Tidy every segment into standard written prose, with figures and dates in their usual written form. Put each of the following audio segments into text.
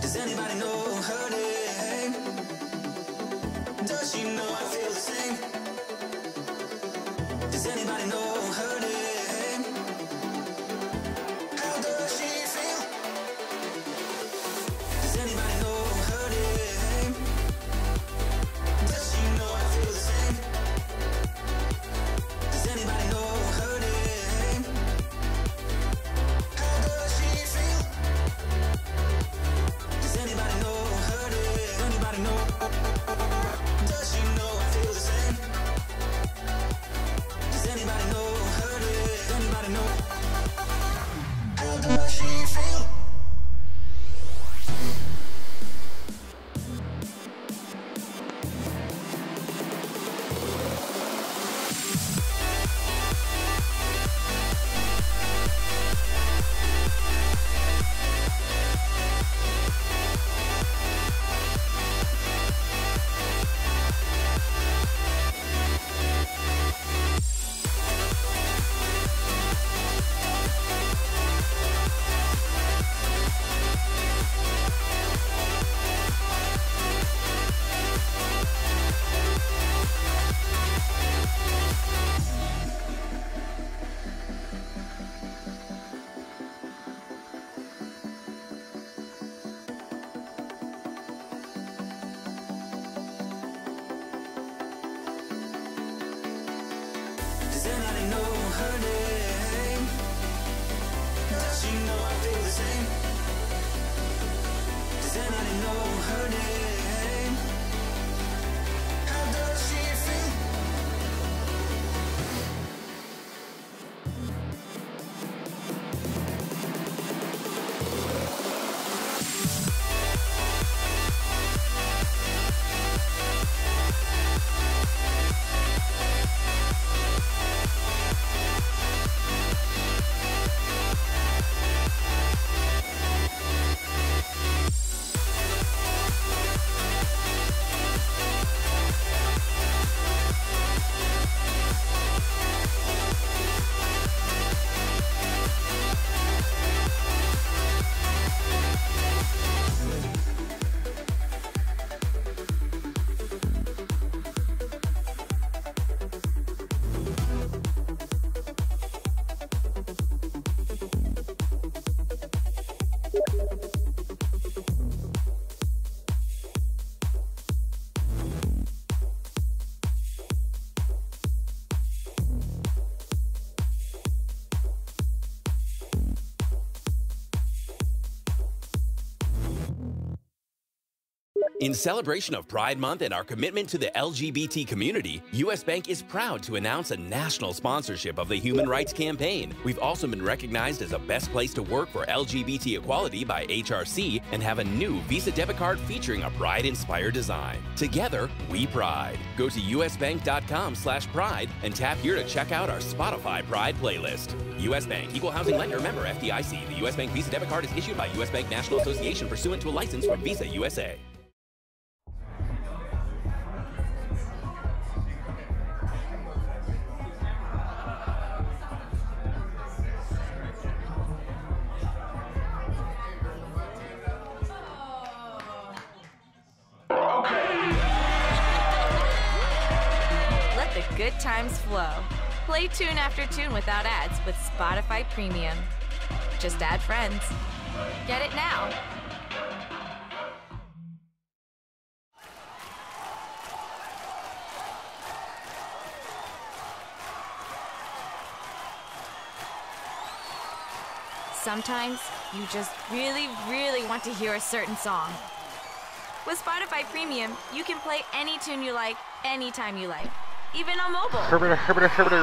Does anybody know her name? Does she know I feel the same? Does anybody know her name? How does she feel? Does anybody know her name? Does she know I feel the same? Does anybody know her name? How does she feel? Does anybody know her name? Anybody know? Does she know I feel the same? Does anybody know her name? Anybody know? How does she feel? Does anybody know her name? Does she know I feel the same? Does anybody know her name? How does she feel? In celebration of Pride Month and our commitment to the LGBT community, U.S. Bank is proud to announce a national sponsorship of the Human Rights Campaign. We've also been recognized as a best place to work for LGBT equality by HRC and have a new Visa debit card featuring a Pride-inspired design. Together, we Pride. Go to usbank.com/pride and tap here to check out our Spotify Pride playlist. U.S. Bank, Equal Housing Lender, member FDIC. The U.S. Bank Visa debit card is issued by U.S. Bank National Association pursuant to a license from Visa USA. Let the good times flow. Play tune after tune without ads with Spotify Premium. Just add friends. Get it now. Sometimes you just really, really want to hear a certain song. With Spotify Premium, you can play any tune you like, anytime you like, even on mobile. Herbert,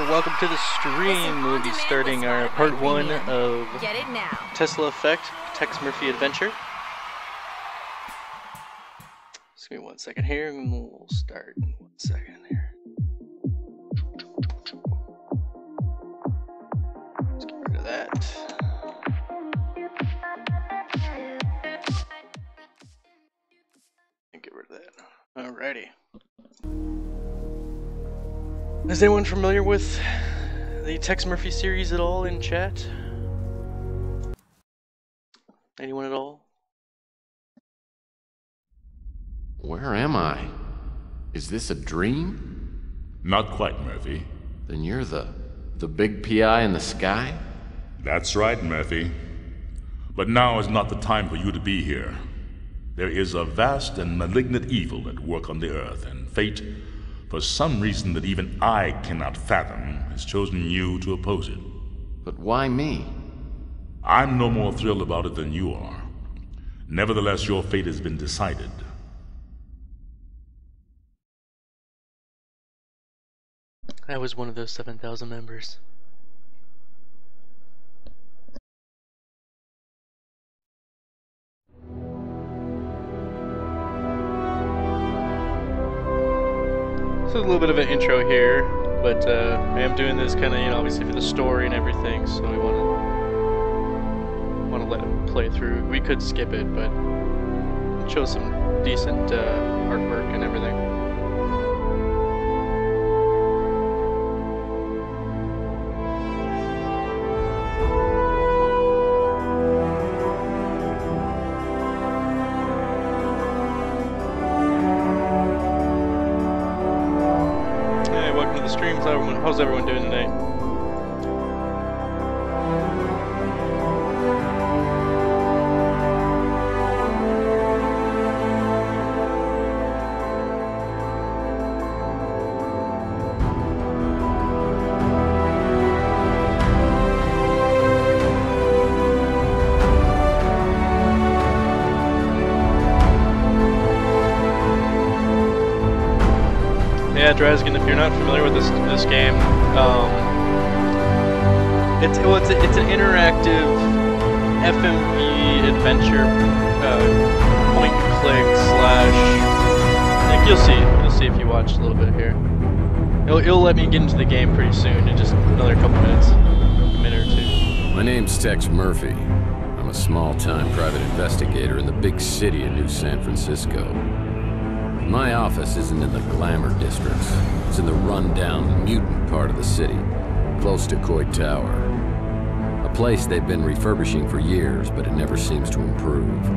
welcome to the stream. We'll be starting our part 1 of Get it now. Tesla Effect, Tex Murphy Adventure. Just give me 1 second here and we'll start in 1 second here. Let's get rid of that. And get rid of that. Alrighty. Is anyone familiar with the Tex Murphy series at all in chat? Anyone at all? Where am I? Is this a dream? Not quite, Murphy. Then you're the big PI in the sky? That's right, Murphy. But now is not the time for you to be here. There is a vast and malignant evil at work on the earth, and fate, for some reason that even I cannot fathom, has chosen you to oppose it. But why me? I'm no more thrilled about it than you are. Nevertheless, your fate has been decided. I was one of those 7,000 members. So a little bit of an intro here, but I am doing this kind of, obviously for the story and everything, so we want to let it play through. We could skip it, but show some decent artwork and everything. How's everyone doing tonight? Yeah, Drazgan, if you're not familiar with this game, it's an interactive FMV adventure, point and click slash. I think you'll see if you watch a little bit here. It'll let me get into the game pretty soon in just another couple minutes, a minute or two. My name's Tex Murphy. I'm a small-time private investigator in the big city of New San Francisco. My office isn't in the glamour districts. It's in the run-down, mutant part of the city, close to Coit Tower. A place they've been refurbishing for years, but it never seems to improve.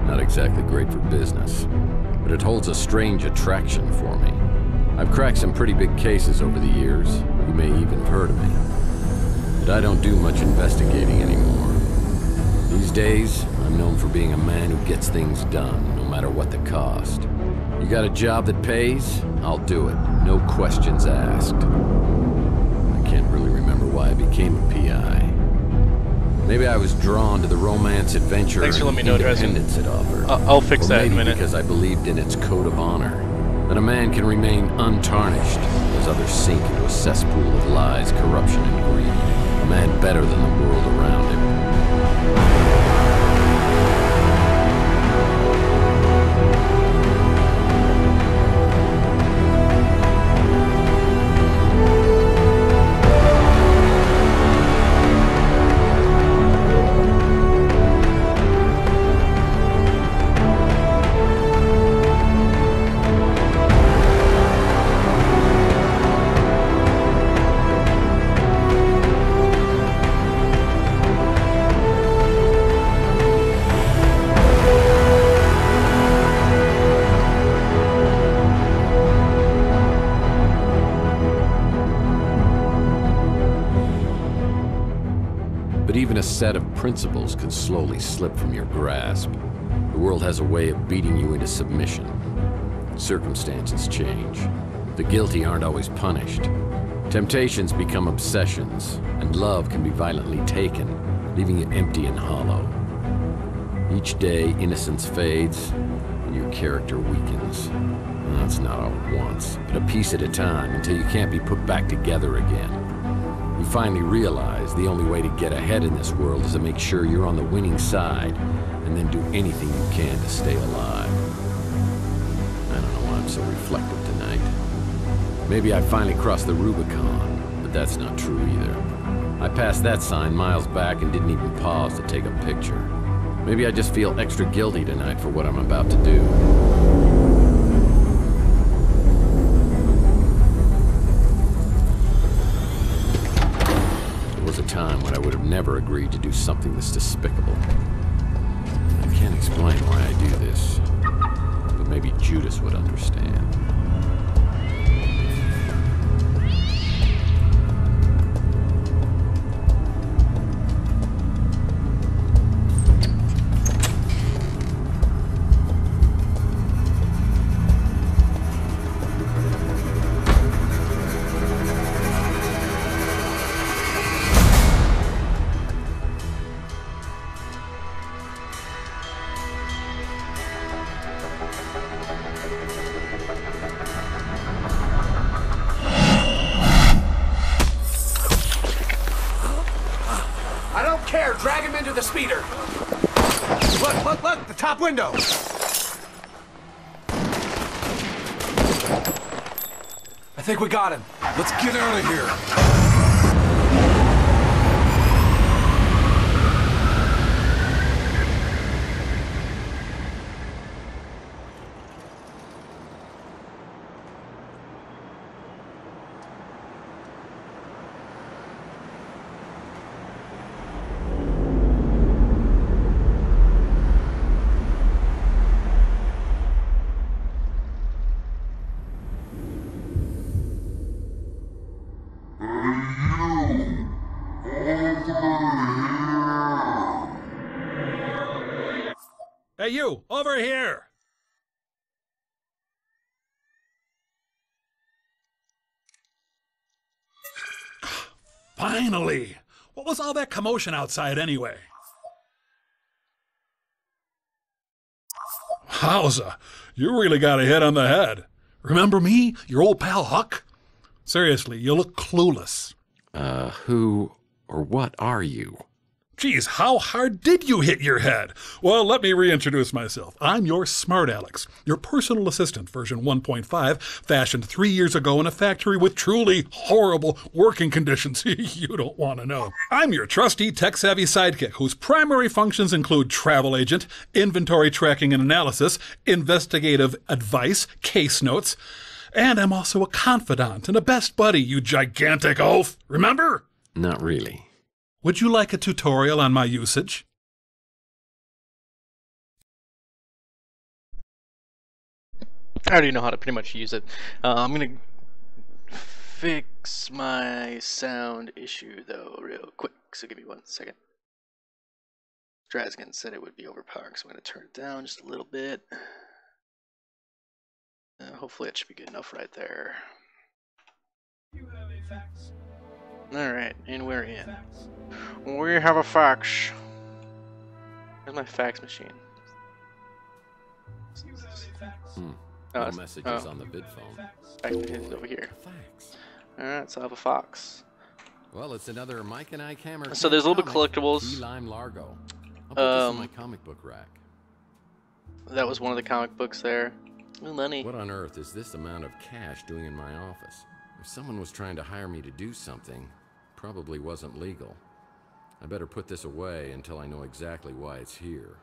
Not exactly great for business, but it holds a strange attraction for me. I've cracked some pretty big cases over the years. You may even have heard of me. But I don't do much investigating anymore. These days, I'm known for being a man who gets things done, no matter what the cost. You got a job that pays? I'll do it. No questions asked. I can't really remember why I became a PI. Maybe I was drawn to the romance, adventure, and independence it offered. I'll fix that in a minute. Because I believed in its code of honor. That a man can remain untarnished as others sink into a cesspool of lies, corruption, and greed. A man better than the world around him. A set of principles can slowly slip from your grasp. The world has a way of beating you into submission. Circumstances change. The guilty aren't always punished. Temptations become obsessions, and love can be violently taken, leaving you empty and hollow. Each day, innocence fades, and your character weakens. That's not all at once, but a piece at a time until you can't be put back together again. You finally realize the only way to get ahead in this world is to make sure you're on the winning side, and then do anything you can to stay alive. I don't know why I'm so reflective tonight. Maybe I finally crossed the Rubicon, but that's not true either. I passed that sign miles back and didn't even pause to take a picture. Maybe I just feel extra guilty tonight for what I'm about to do. A time when I would have never agreed to do something this despicable. I can't explain why I do this, but maybe Judas would understand. Drag him into the speeder. Look, the top window. I think we got him. Let's get out of here. Hey, you! Over here! Finally! What was all that commotion outside anyway? Wowza! You really got a hit on the head. Remember me? Your old pal Huck? Seriously, you look clueless. Who or what are you? Geez, how hard did you hit your head? Well, let me reintroduce myself. I'm your smart Alex, your personal assistant, version 1.5, fashioned 3 years ago in a factory with truly horrible working conditions you don't want to know. I'm your trusty, tech-savvy sidekick, whose primary functions include travel agent, inventory tracking and analysis, investigative advice, case notes, and I'm also a confidant and a best buddy, you gigantic oaf. Remember? Not really. Would you like a tutorial on my usage? I already know how to pretty much use it. I'm gonna fix my sound issue though real quick, so give me 1 second. Drazgan said it would be overpowering, so I'm gonna turn it down just a little bit. Hopefully that should be good enough right there. Alright, and we're in. We have a fax. Where's my fax machine? No messages on the bid phone. Fax machine's over here. Fax. Alright, so I have a fox. Well, it's another Mike and Ike Hammer. So there's a little bit of collectibles. Lime Largo. I'll put this in my comic book rack. That was one of the comic books there. Ooh, money. What on earth is this amount of cash doing in my office? If someone was trying to hire me to do something, probably wasn't legal. I better put this away until I know exactly why it's here.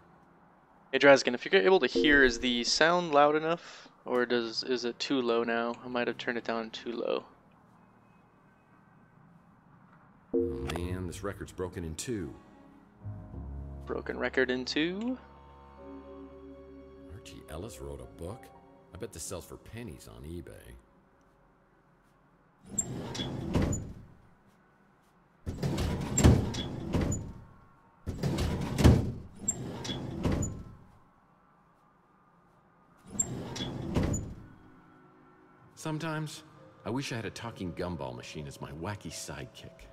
Hey Drazgan, if you're able to hear, is the sound loud enough? Or is it too low now? I might have turned it down too low. Oh man, this record's broken in two. Broken record in two? Archie Ellis wrote a book? I bet this sells for pennies on eBay. Sometimes, I wish I had a talking gumball machine as my wacky sidekick.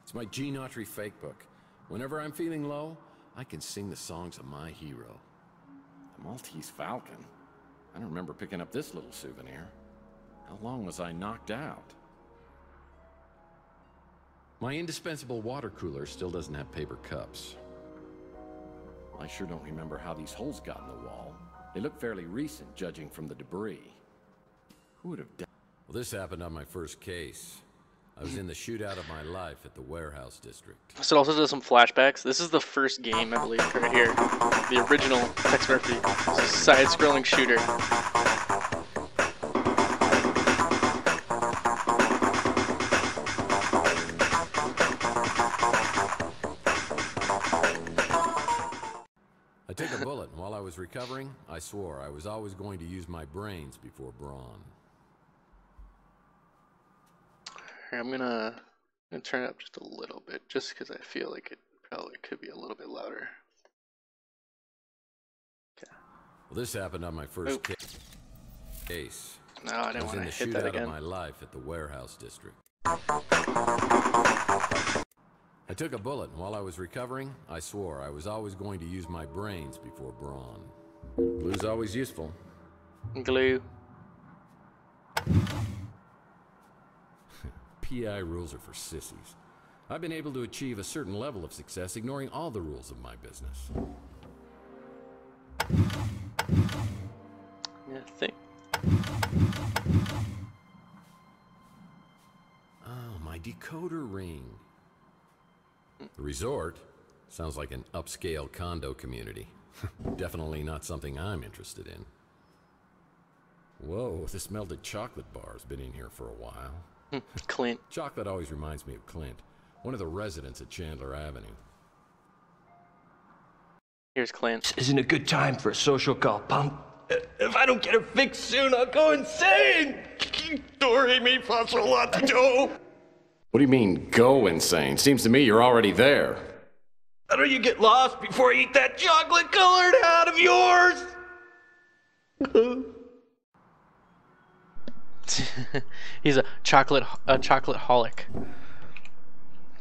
It's my Gene Autry fake book. Whenever I'm feeling low, I can sing the songs of my hero. The Maltese Falcon. I don't remember picking up this little souvenir. How long was I knocked out? My indispensable water cooler still doesn't have paper cups. I sure don't remember how these holes got in the wall. They look fairly recent, judging from the debris. Who would have done? Well, this happened on my first case. I was in the shootout of my life at the warehouse district. So it also does some flashbacks. This is the first game, I believe, right here. The original Tex Murphy side-scrolling shooter. took a bullet, and while I was recovering, I swore I was always going to use my brains before brawn. I'm gonna turn it up just a little bit, just because I feel like it probably could be a little bit louder. Okay. Well, this happened on my first case. No, I didn't want to hit that again. Of my life at the warehouse district. I took a bullet, and while I was recovering, I swore I was always going to use my brains before brawn. Glue's always useful. Glue. PI rules are for sissies. I've been able to achieve a certain level of success ignoring all the rules of my business. Yeah, think. Oh, my decoder ring. The resort sounds like an upscale condo community. Definitely not something I'm interested in. Whoa, this melted chocolate bar's been in here for a while. Clint. Chocolate always reminds me of Clint, one of the residents at Chandler Avenue. Here's Clint. This isn't a good time for a social call, punk. If I don't get it fixed soon, I'll go insane! Dory me for a lot to do! What do you mean, go insane? Seems to me you're already there. How do you get lost before you eat that chocolate-colored hat of yours? He's a chocolate holic.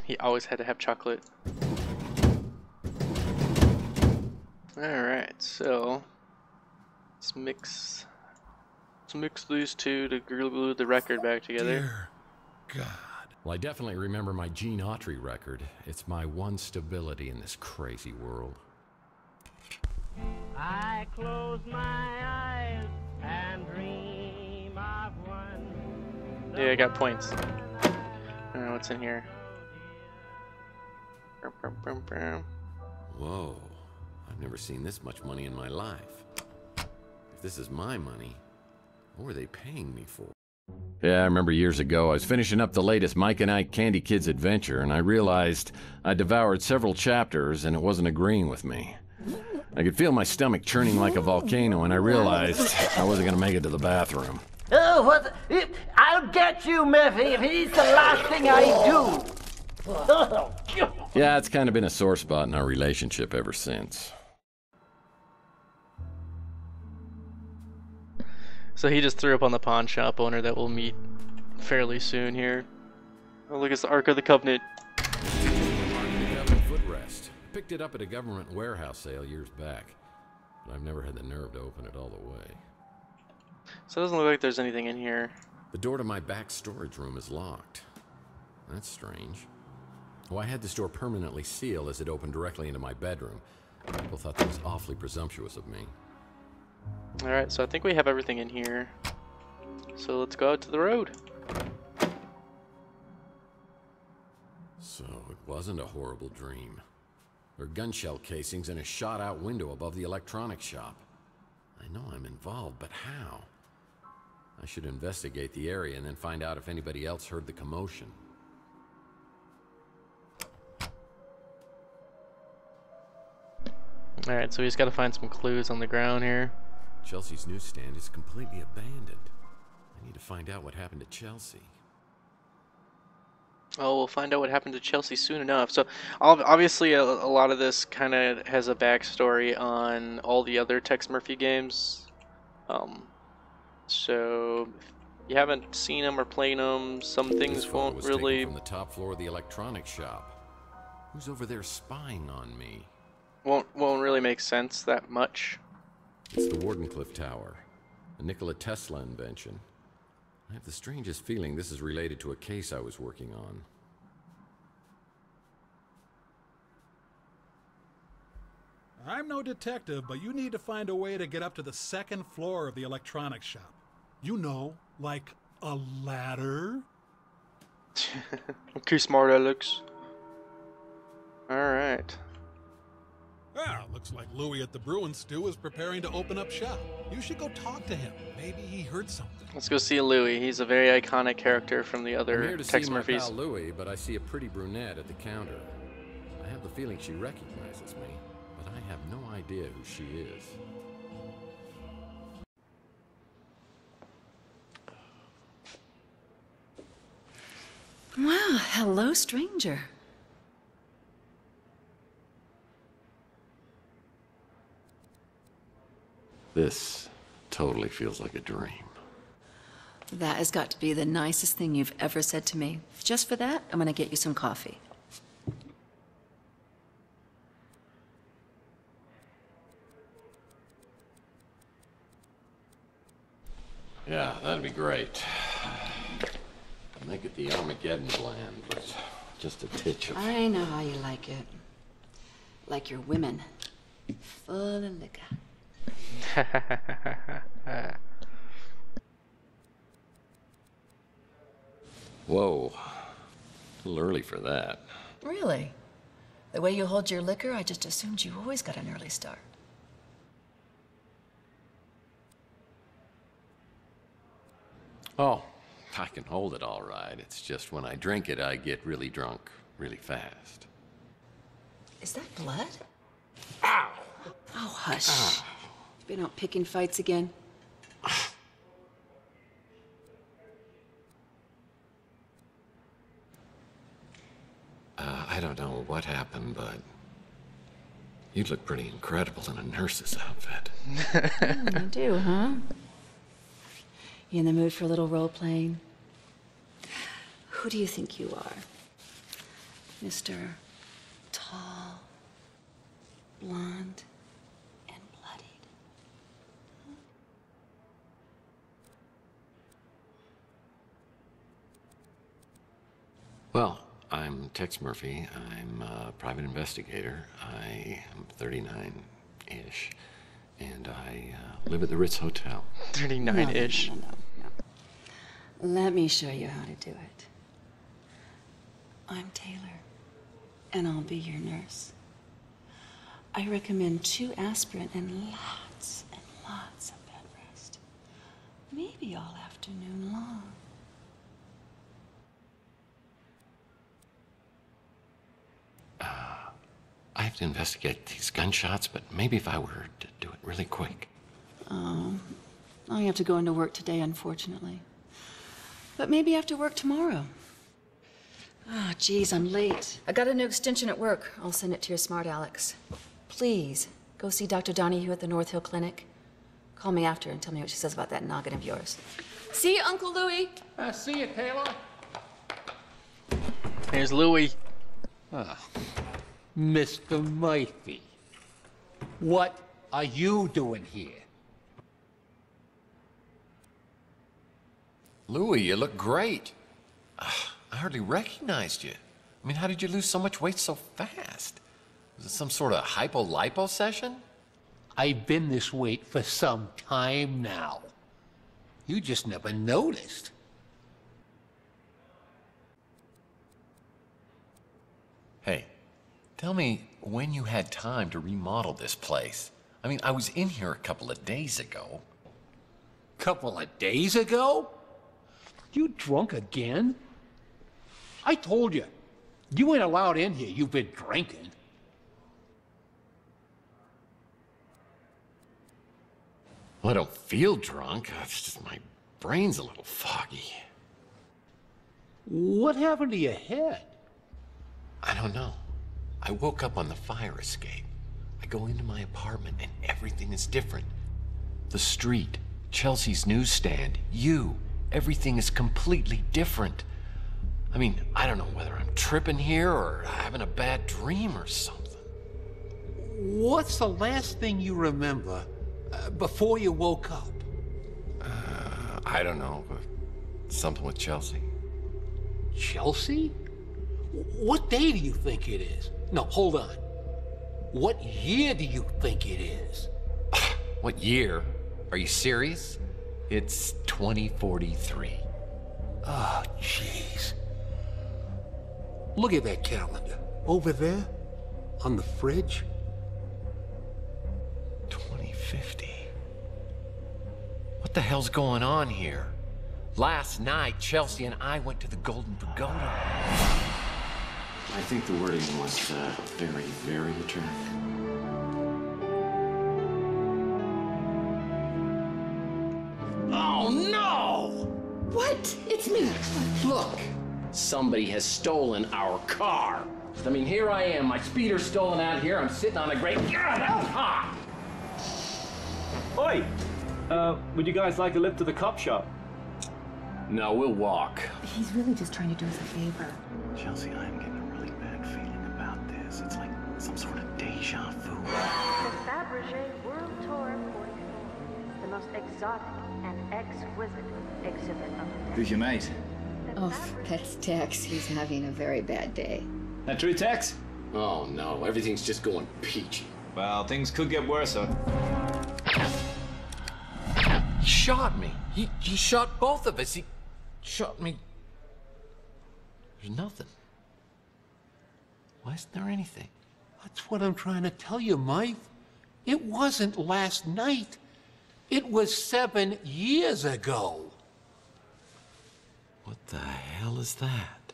He always had to have chocolate. Alright, so let's mix these two to glue the record back together. Dear God. Well, I definitely remember my Gene Autry record. It's my one stability in this crazy world. I close my eyes and dream of one. Yeah, I got points. I don't know what's in here. Whoa, I've never seen this much money in my life. If this is my money, what were they paying me for? Yeah, I remember years ago, I was finishing up the latest Mike and Ike Candy Kids adventure, and I realized I devoured several chapters and it wasn't agreeing with me. I could feel my stomach churning like a volcano, and I realized I wasn't gonna make it to the bathroom. Oh, what? I'll get you, Murphy, if it is the last thing I do. Yeah, it's kind of been a sore spot in our relationship ever since. So he just threw up on the pawn shop owner that we'll meet fairly soon here. Oh, look, it's the Ark of the Covenant. Footrest. Picked it up at a government warehouse sale years back, but I've never had the nerve to open it all the way. So it doesn't look like there's anything in here. The door to my back storage room is locked. That's strange. Well, I had this door permanently sealed as it opened directly into my bedroom. People thought that was awfully presumptuous of me. Alright, so I think we have everything in here. So let's go out to the road. So it wasn't a horrible dream. There are gun shell casings in a shot-out window above the electronics shop. I know I'm involved, but how? I should investigate the area and then find out if anybody else heard the commotion. Alright, so we just gotta find some clues on the ground here. Chelsea's newsstand is completely abandoned. I need to find out what happened to Chelsea. Oh, we'll find out what happened to Chelsea soon enough. So, obviously, a lot of this kind of has a backstory on all the other Tex Murphy games. So, if you haven't seen them or played them, some things won't really... From the top floor of the electronics shop. Who's over there spying on me? Won't really make sense that much. It's the Wardenclyffe Tower, a Nikola Tesla invention. I have the strangest feeling this is related to a case I was working on. I'm no detective, but you need to find a way to get up to the second floor of the electronics shop. You know, like a ladder. Okay, smart Alex. Alright. Ah, looks like Louie at the Bruin Stew is preparing to open up shop. You should go talk to him. Maybe he heard something. Let's go see Louie. He's a very iconic character from the I'm other here to Tex see my Murphys. pal Louie, but I see a pretty brunette at the counter. I have the feeling she recognizes me. but I have no idea who she is. Well, hello, stranger. This totally feels like a dream. That has got to be the nicest thing you've ever said to me. Just for that, I'm gonna get you some coffee. Yeah, that'd be great. Make it the Armageddon blend with just a titch of... I know how you like it. Like your women. Full of liquor. Whoa. A little early for that. Really? The way you hold your liquor, I just assumed you always got an early start. Oh, I can hold it all right. It's just when I drink it, I get really drunk really fast. Is that blood? Ow! Oh, hush. You've been out picking fights again? I don't know what happened, but you look pretty incredible in a nurse's outfit. I do, huh? You in the mood for a little role-playing? Who do you think you are? Mr. Tall, blonde, and bloodied? Well, I'm Tex Murphy. I'm a private investigator. I am 39-ish, and I live at the Ritz Hotel. 39-ish. No. Let me show you how to do it. I'm Taylor, and I'll be your nurse. I recommend 2 aspirin and lots of bed rest. Maybe all afternoon long. I have to investigate these gunshots, but maybe if I were to do it really quick. Oh, I have to go into work today, unfortunately. But maybe after work tomorrow. Ah, geez, I'm late. I got a new extension at work. I'll send it to your smart Alex. Please, go see Dr. Donahue at the North Hill Clinic. Call me after and tell me what she says about that noggin of yours. See you, Uncle Louie. See you, Taylor. Here's Louie. Mr. Murphy, what are you doing here? Louie, you look great. I hardly recognized you. I mean, how did you lose so much weight so fast? Was it some sort of hypo-lipo session? I've been this weight for some time now. You just never noticed. Hey, tell me when you had time to remodel this place. I mean, I was in here a couple of days ago. Couple of days ago? You drunk again? I told you, you ain't allowed in here. You've been drinking. Well, I don't feel drunk. It's just my brain's a little foggy. What happened to your head? I don't know. I woke up on the fire escape. I go into my apartment and everything is different. The street, Chelsea's newsstand, you. Everything is completely different. I mean, I don't know whether I'm tripping here or having a bad dream or something. What's the last thing you remember before you woke up? I don't know, but something with Chelsea. Chelsea? What day do you think it is? No, hold on. What year do you think it is? What year? Are you serious? It's 2043. Oh, jeez. Look at that calendar. Over there, on the fridge. 2050. What the hell's going on here? Last night, Chelsea and I went to the Golden Pagoda. I think the wording was very, very attractive. it's me. Look, somebody has stolen our car. I mean, here I am, my speeder's stolen out here. I'm sitting on a great... God, that was hot! Oi! Would you guys like a lift to the cop shop? No, we'll walk. He's really just trying to do us a favor. Chelsea, I'm getting a really bad feeling about this. It's like some sort of deja vu. The Fabergé World Tour 44, the most exotic and exquisite exhibit of the day. Who's your mate? Oh, that's Tex. He's having a very bad day. That true, Tex? Oh, no. Everything's just going peachy. Well, things could get worse, huh? He shot me. He shot both of us. He shot me. There's nothing. Why isn't there anything? That's what I'm trying to tell you, Mike. It wasn't last night. It was 7 years ago. What the hell is that?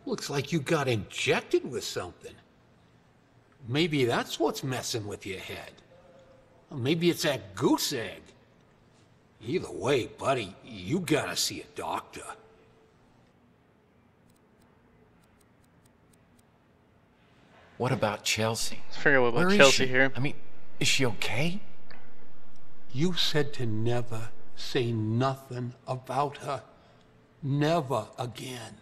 Looks like you got injected with something. Maybe that's what's messing with your head. Or maybe it's that goose egg. Either way, buddy, you gotta see a doctor. What about Chelsea? Let's figure out Where about is Chelsea she? here. I mean, is she okay? You said to never say nothing about her. Never again.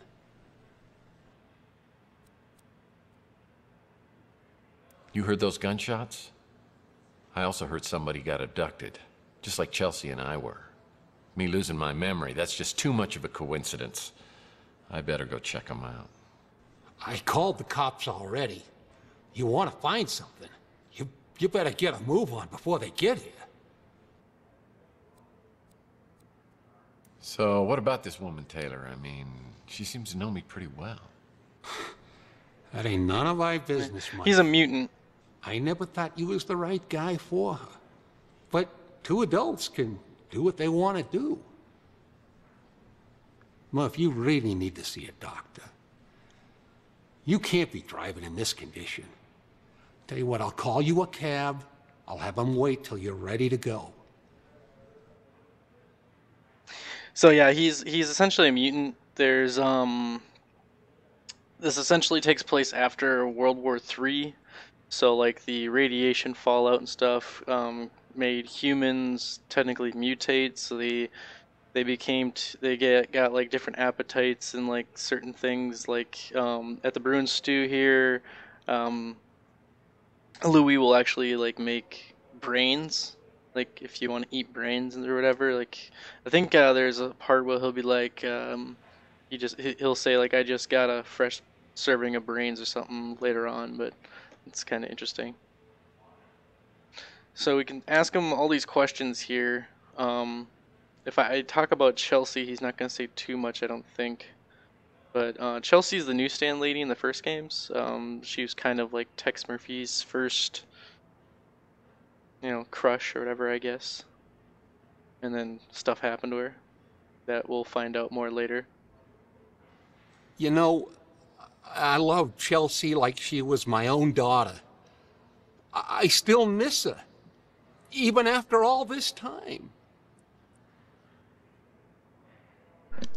You heard those gunshots? I also heard somebody got abducted, just like Chelsea and I were. Me losing my memory, that's just too much of a coincidence. I better go check them out. I called the cops already. You want to find something, you better get a move on before they get here. So, what about this woman, Taylor? I mean, she seems to know me pretty well. That ain't none of our business, Mike. He's a mutant. I never thought you was the right guy for her. But two adults can do what they want to do. Well, if you really need to see a doctor, you can't be driving in this condition. Tell you what, I'll call you a cab. I'll have them wait till you're ready to go. So yeah, he's essentially a mutant. There's this essentially takes place after World War III. So like the radiation fallout and stuff made humans technically mutate. So they got like different appetites and like certain things. Like at the Bruin stew here, Louis will actually like make brains. Like if you want to eat brains or whatever. Like I think there's a part where he'll be like he'll say like I just got a fresh serving of brains or something later on, but it's kind of interesting. So we can ask him all these questions here. If I talk about Chelsea, he's not going to say too much, I don't think. But Chelsea's the newsstand lady in the first games. She was kind of like Tex Murphy's first, crush or whatever, I guess. And then stuff happened to her that we'll find out more later. You know, I love Chelsea like she was my own daughter. I still miss her, even after all this time.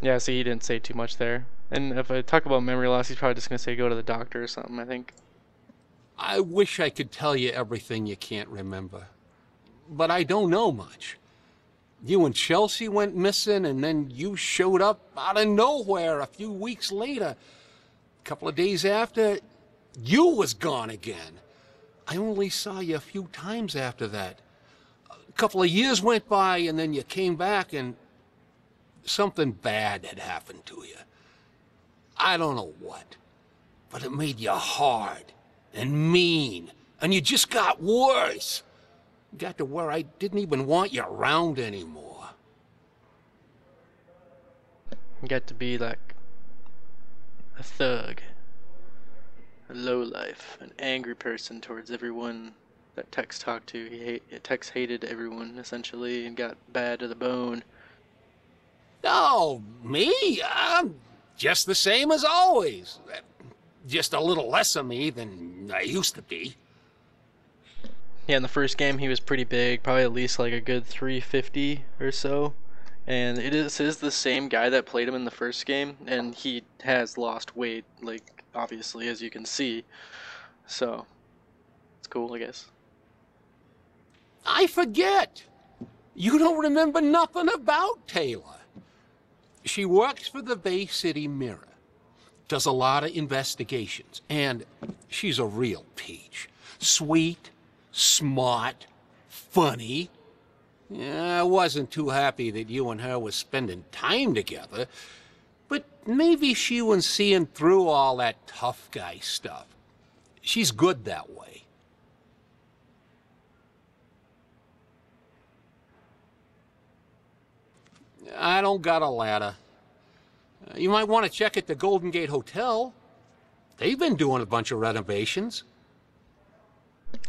Yeah, see, he didn't say too much there. And if I talk about memory loss, he's probably just going to say go to the doctor or something, I think. I wish I could tell you everything you can't remember, but I don't know much. You and Chelsea went missing, and then you showed up out of nowhere a few weeks later. A couple of days after, you was gone again. I only saw you a few times after that. A couple of years went by, and then you came back, and something bad had happened to you. I don't know what, but it made you hard and mean, and you just got worse. Got to where I didn't even want you around anymore. You got to be like a thug, a lowlife, an angry person towards everyone that Tex talked to. Tex hated everyone, essentially, and got bad to the bone. Oh, me? I'm just the same as always. Just a little less of me than I used to be. Yeah, in the first game he was pretty big, probably at least like a good 350 or so. And it is the same guy that played him in the first game, and he has lost weight, like, obviously, as you can see. So, it's cool, I guess. I forget. You don't remember nothing about Taylor. She works for the Bay City Mirror, does a lot of investigations, and she's a real peach. Sweet, smart, funny. I wasn't too happy that you and her were spending time together, but maybe she was seeing through all that tough guy stuff. She's good that way. I don't got a ladder. You might want to check at the Golden Gate Hotel. They've been doing a bunch of renovations.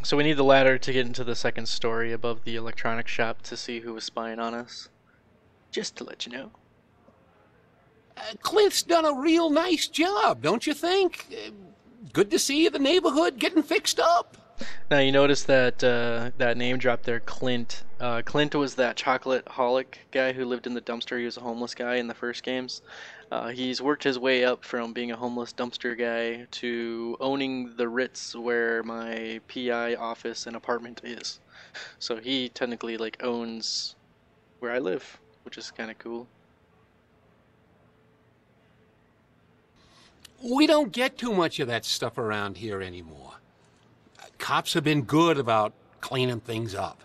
So we need the ladder to get into the second story above the electronics shop to see who was spying on us. Just to let you know. Clint's done a real nice job, don't you think? Good to see the neighborhood getting fixed up. Now you notice that that name drop there, Clint. Clint was that chocolate-holic guy who lived in the dumpster. He was a homeless guy in the first games. He's worked his way up from being a homeless dumpster guy to owning the Ritz where my PI office and apartment is. So he technically like owns where I live, which is kind of cool. We don't get too much of that stuff around here anymore. Cops have been good about cleaning things up.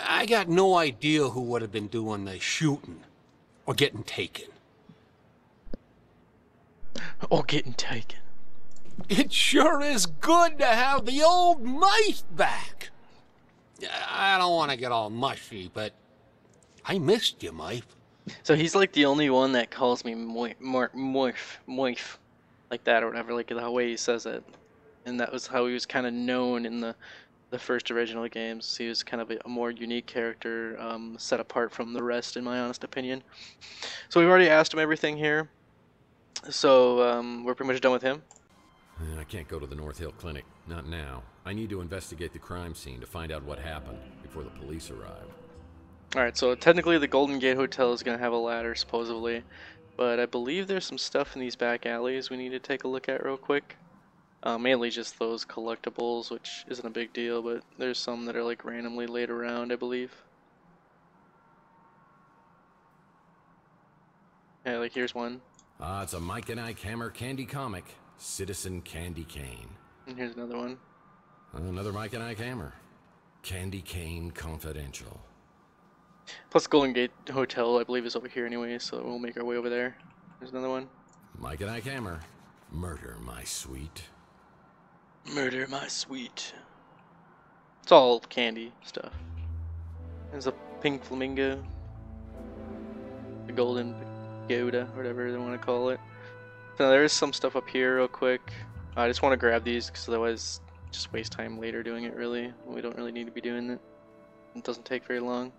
I got no idea who would have been doing the shooting or getting taken. Or getting taken. It sure is good to have the old mice back. I don't want to get all mushy, but I missed you, Mife. So he's like the only one that calls me Moif, like that or whatever, like the way he says it. And that was how he was kind of known in the first original games. He was kind of a more unique character, set apart from the rest, in my honest opinion. So we've already asked him everything here. So we're pretty much done with him. I can't go to the North Hill Clinic. Not now. I need to investigate the crime scene to find out what happened before the police arrive. Alright, so technically the Golden Gate Hotel is going to have a ladder, supposedly. But I believe there's some stuff in these back alleys we need to take a look at real quick. Mainly just those collectibles, which isn't a big deal, but there's some that are like randomly laid around, I believe. Yeah, like here's one. It's a Mike and Ike Hammer candy comic, Citizen Candy Cane. And here's another one. Another Mike and Ike Hammer, Candy Cane Confidential. Plus Golden Gate Hotel, I believe, is over here anyway, so we'll make our way over there. There's another one. Mike and Ike Hammer, Murder My Sweet. Murder My Sweet. It's all candy stuff. There's a pink flamingo. The golden pagoda, whatever they want to call it. So there is some stuff up here real quick. I just want to grab these because otherwise just waste time later doing it, really. We don't really need to be doing it. It doesn't take very long.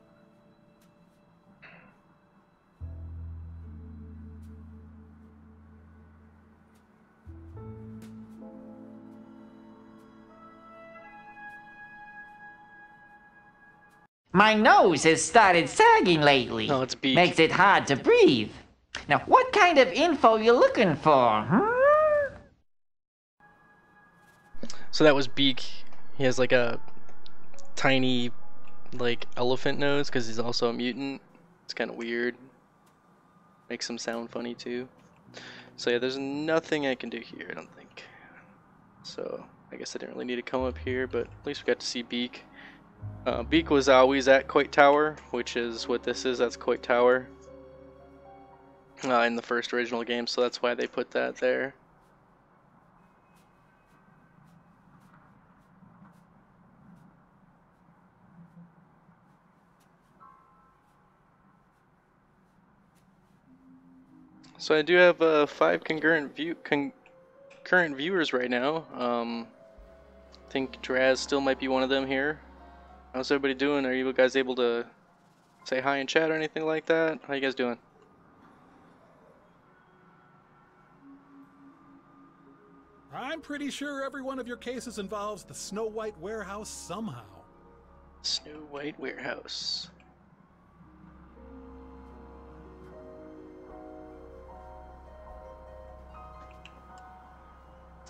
My nose has started sagging lately. No, it's Beak. Makes it hard to breathe. Now, what kind of info you looking for, huh? So that was Beak. He has like a tiny, like, elephant nose because he's also a mutant. It's kind of weird. Makes him sound funny too. So yeah, there's nothing I can do here, I don't think. So I guess I didn't really need to come up here, but at least we got to see Beak. Beak was always at Coit Tower, which is what this is. That's Coit Tower in the first original game, so that's why they put that there. So I do have 5 concurrent viewers right now. I think Draz still might be one of them here. How's everybody doing? Are you guys able to say hi in chat or anything like that? How you guys doing? I'm pretty sure every one of your cases involves the Snow White warehouse somehow. Snow White warehouse.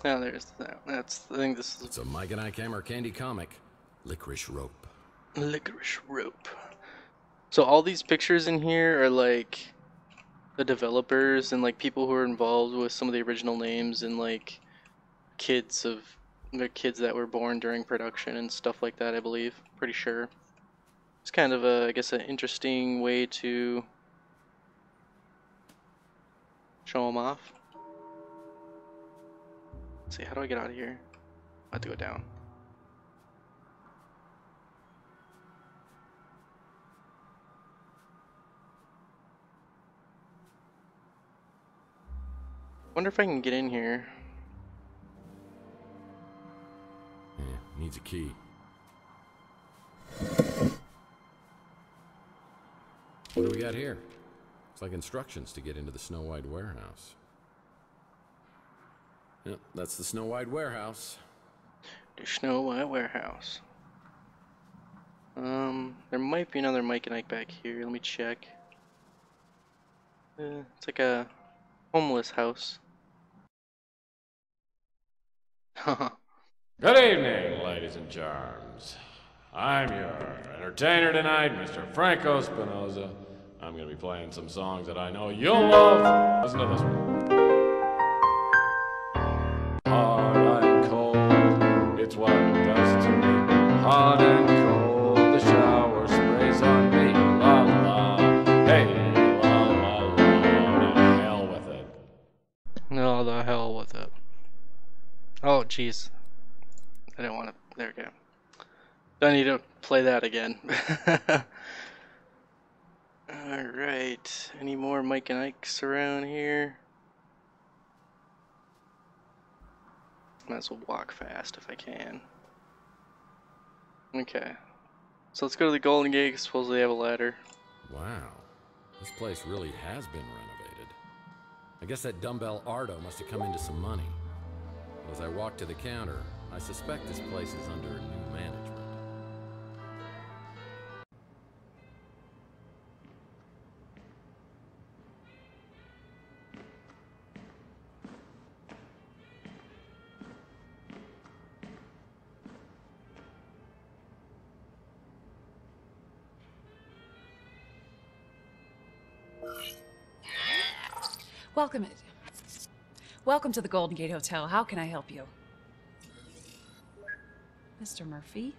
Oh, there's that. That's I think this is It's a Mike and Ike Hammer candy comic, Licorice Rope. Licorice Rope. So all these pictures in here are like the developers and like people who are involved with some of the original names and like kids that were born during production and stuff like that, I believe. Pretty sure. It's kind of I guess an interesting way to show them off. Let's see, how do I get out of here? I have to go down. Wonder if I can get in here. Yeah, needs a key. What do we got here? It's like instructions to get into the Snow White warehouse. Yep, that's the Snow White warehouse. The Snow White warehouse. There might be another Mike and Ike back here. Let me check. It's like a homeless house. Good evening, ladies and charms. I'm your entertainer tonight, Mr. Franco Spinoza. I'm going to be playing some songs that I know you'll love. Listen to this one. Hard and cold, it's what it does to me. Hard and cold, the shower sprays on me. La la, hey, la la la, to hell with it. No, the hell with it. Oh, jeez. I didn't want to. There we go. I need to play that again. Alright. Any more Mike and Ikes around here? Might as well walk fast if I can. Okay. So let's go to the Golden Gate. Supposedly they have a ladder. Wow, this place really has been renovated. I guess that dumbbell Ardo must have come into some money. But as I walk to the counter, I suspect this place is under new management. Welcome to the Golden Gate Hotel. How can I help you? Mr. Murphy?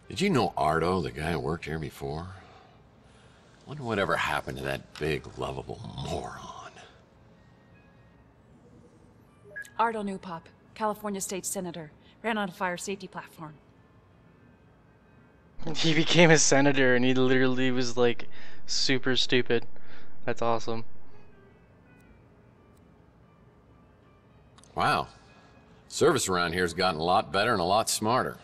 Did you know Ardo, the guy who worked here before? Wonder whatever happened to that big, lovable moron. Ardo Newpop, California State Senator. Ran on a fire safety platform. He became a senator and he literally was like super stupid. That's awesome. Wow. Service around here's gotten a lot better and a lot smarter.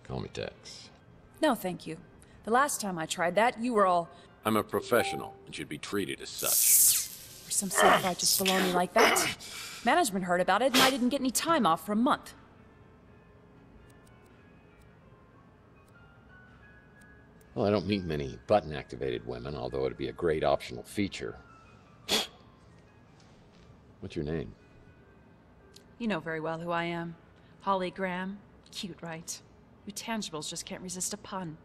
Call me Tex. No, thank you. The last time I tried that, you were all... I'm a professional and should be treated as such. For some self-righteous baloney like that. Management heard about it and I didn't get any time off for a month. Well, I don't meet many button-activated women, although it'd be a great optional feature. What's your name? You know very well who I am. Holly Graham. Cute, right? You tangibles just can't resist a pun.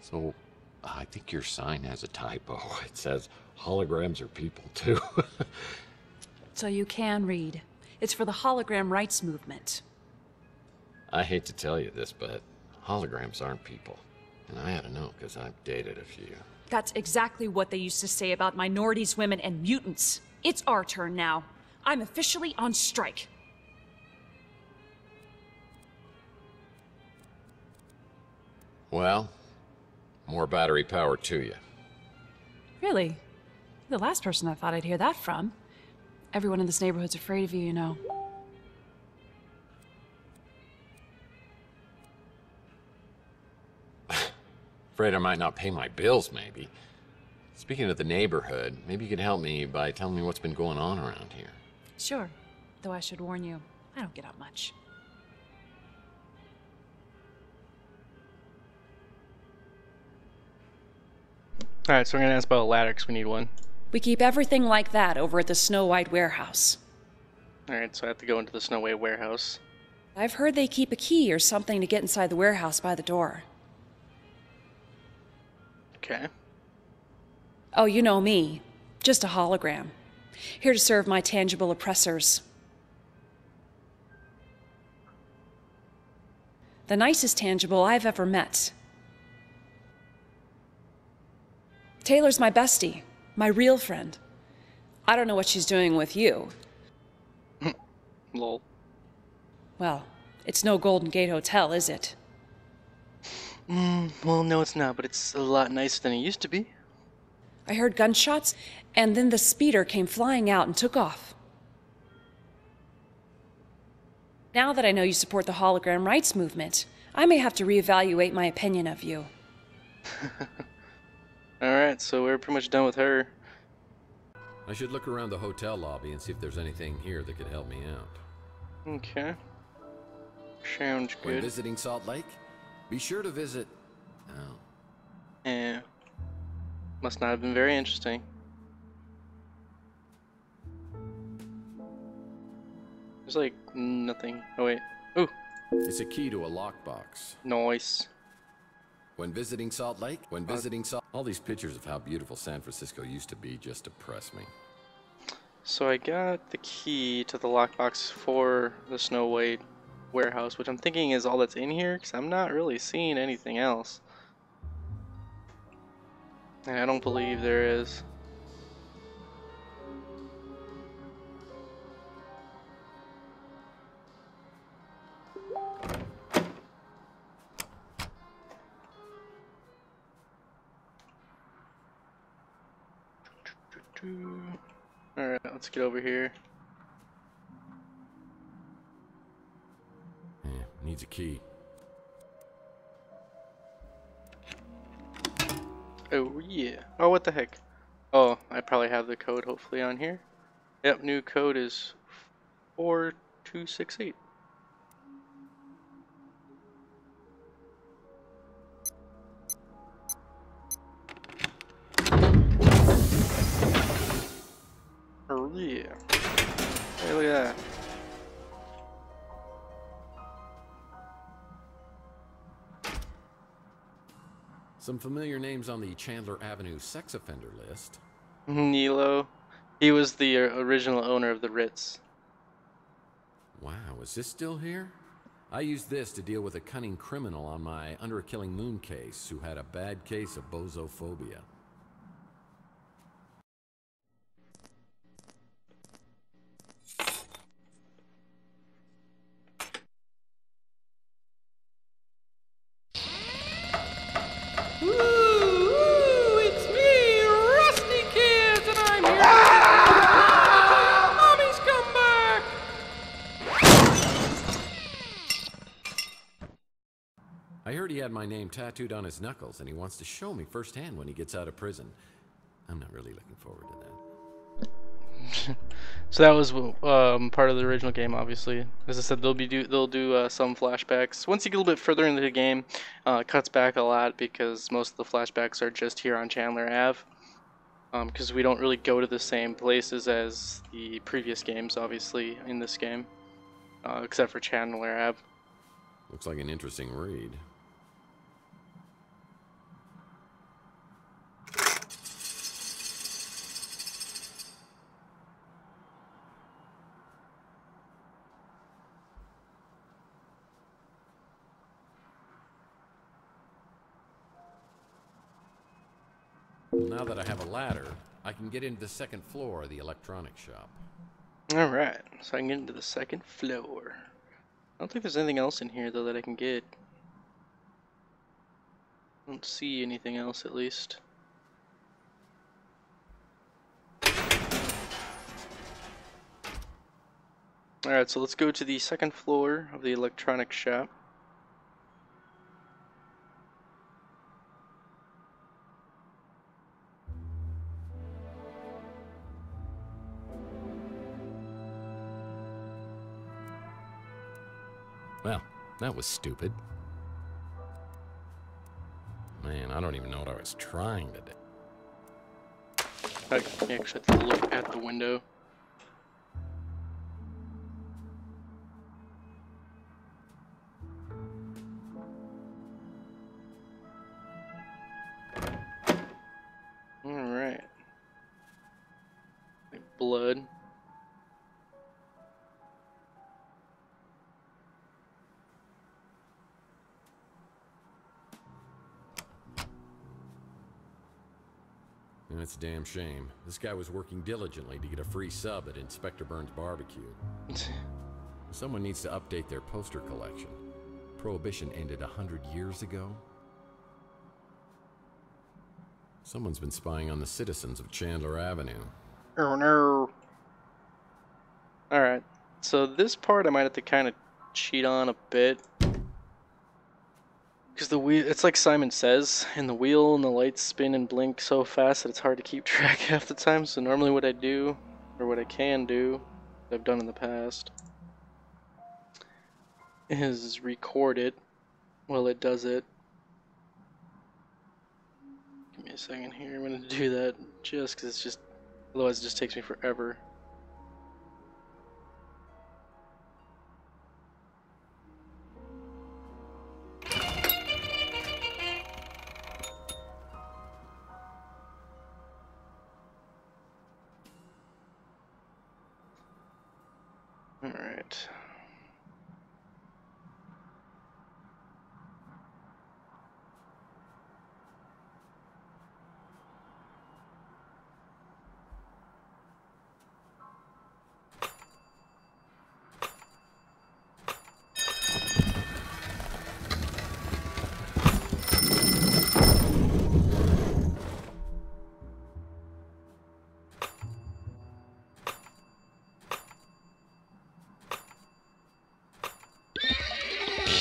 So, I think your sign has a typo. It says holograms are people, too. So you can read. It's for the hologram rights movement. I hate to tell you this, but holograms aren't people. And I ought to know, because I've dated a few. That's exactly what they used to say about minorities, women, and mutants. It's our turn now. I'm officially on strike. Well, more battery power to you. Really? You're the last person I thought I'd hear that from. Everyone in this neighborhood's afraid of you, you know. Afraid I might not pay my bills, maybe. Speaking of the neighborhood, maybe you could help me by telling me what's been going on around here. Sure. Though I should warn you, I don't get out much. Alright, so we're gonna ask about a ladder because we need one. We keep everything like that over at the Snow White warehouse. Alright, so I have to go into the Snow White warehouse. I've heard they keep a key or something to get inside the warehouse by the door. Okay. Oh, you know me. Just a hologram. Here to serve my tangible oppressors. The nicest tangible I've ever met. Taylor's my bestie, my real friend. I don't know what she's doing with you. Lol. Well, it's no Golden Gate Hotel, is it? Well, no, it's not, but it's a lot nicer than it used to be. I heard gunshots, and then the speeder came flying out and took off. Now that I know you support the hologram rights movement, I may have to reevaluate my opinion of you. Alright, so we're pretty much done with her. I should look around the hotel lobby and see if there's anything here that could help me out. Okay. Sounds When good. visiting Salt Lake, be sure to visit... Oh. Yeah. Must not have been very interesting. There's like nothing. Oh wait. Ooh. It's a key to a lockbox. Nice. When visiting Salt Lake, all these pictures of how beautiful San Francisco used to be just depress me. So I got the key to the lockbox for the Snow White warehouse, which I'm thinking is all that's in here, because I'm not really seeing anything else. And I don't believe there is. Alright, let's get over here. Yeah, needs a key. Oh yeah. Oh, what the heck? Oh, I probably have the code hopefully on here. Yep, new code is 4268. Oh yeah. Hey, look at that. Some familiar names on the Chandler Avenue sex offender list. Nilo. He was the original owner of the Ritz. Wow, is this still here? I used this to deal with a cunning criminal on my Under a Killing Moon case who had a bad case of bozophobia. It's me, Rusty Kids, and I'm here to Mommy's come back! I heard he had my name tattooed on his knuckles, and he wants to show me firsthand when he gets out of prison. I'm not really looking forward to that. So that was part of the original game, obviously. As I said, they'll do some flashbacks. Once you get a little bit further into the game, it cuts back a lot because most of the flashbacks are just here on Chandler Ave. Because we don't really go to the same places as the previous games, obviously, in this game. Except for Chandler Ave. Looks like an interesting read. Now that I have a ladder, I can get into the second floor of the electronics shop. Alright, so I can get into the second floor. I don't think there's anything else in here, though, that I can get. I don't see anything else, at least. Alright, so let's go to the second floor of the electronics shop. That was stupid. Man, I don't even know what I was trying to do. I actually have to look at the window. Alright. Blood. And it's a damn shame. This guy was working diligently to get a free sub at Inspector Burns' barbecue. Someone needs to update their poster collection. Prohibition ended 100 years ago. Someone's been spying on the citizens of Chandler Avenue. Oh no. Alright, so this part I might have to kind of cheat on a bit. Because the wheel, it's like Simon says, and the wheel and the lights spin and blink so fast that it's hard to keep track half the time. So normally what I do, or what I can do, that I've done in the past, is record it while it does it. Give me a second here, I'm going to do that just because it's just, otherwise it just takes me forever. Alright.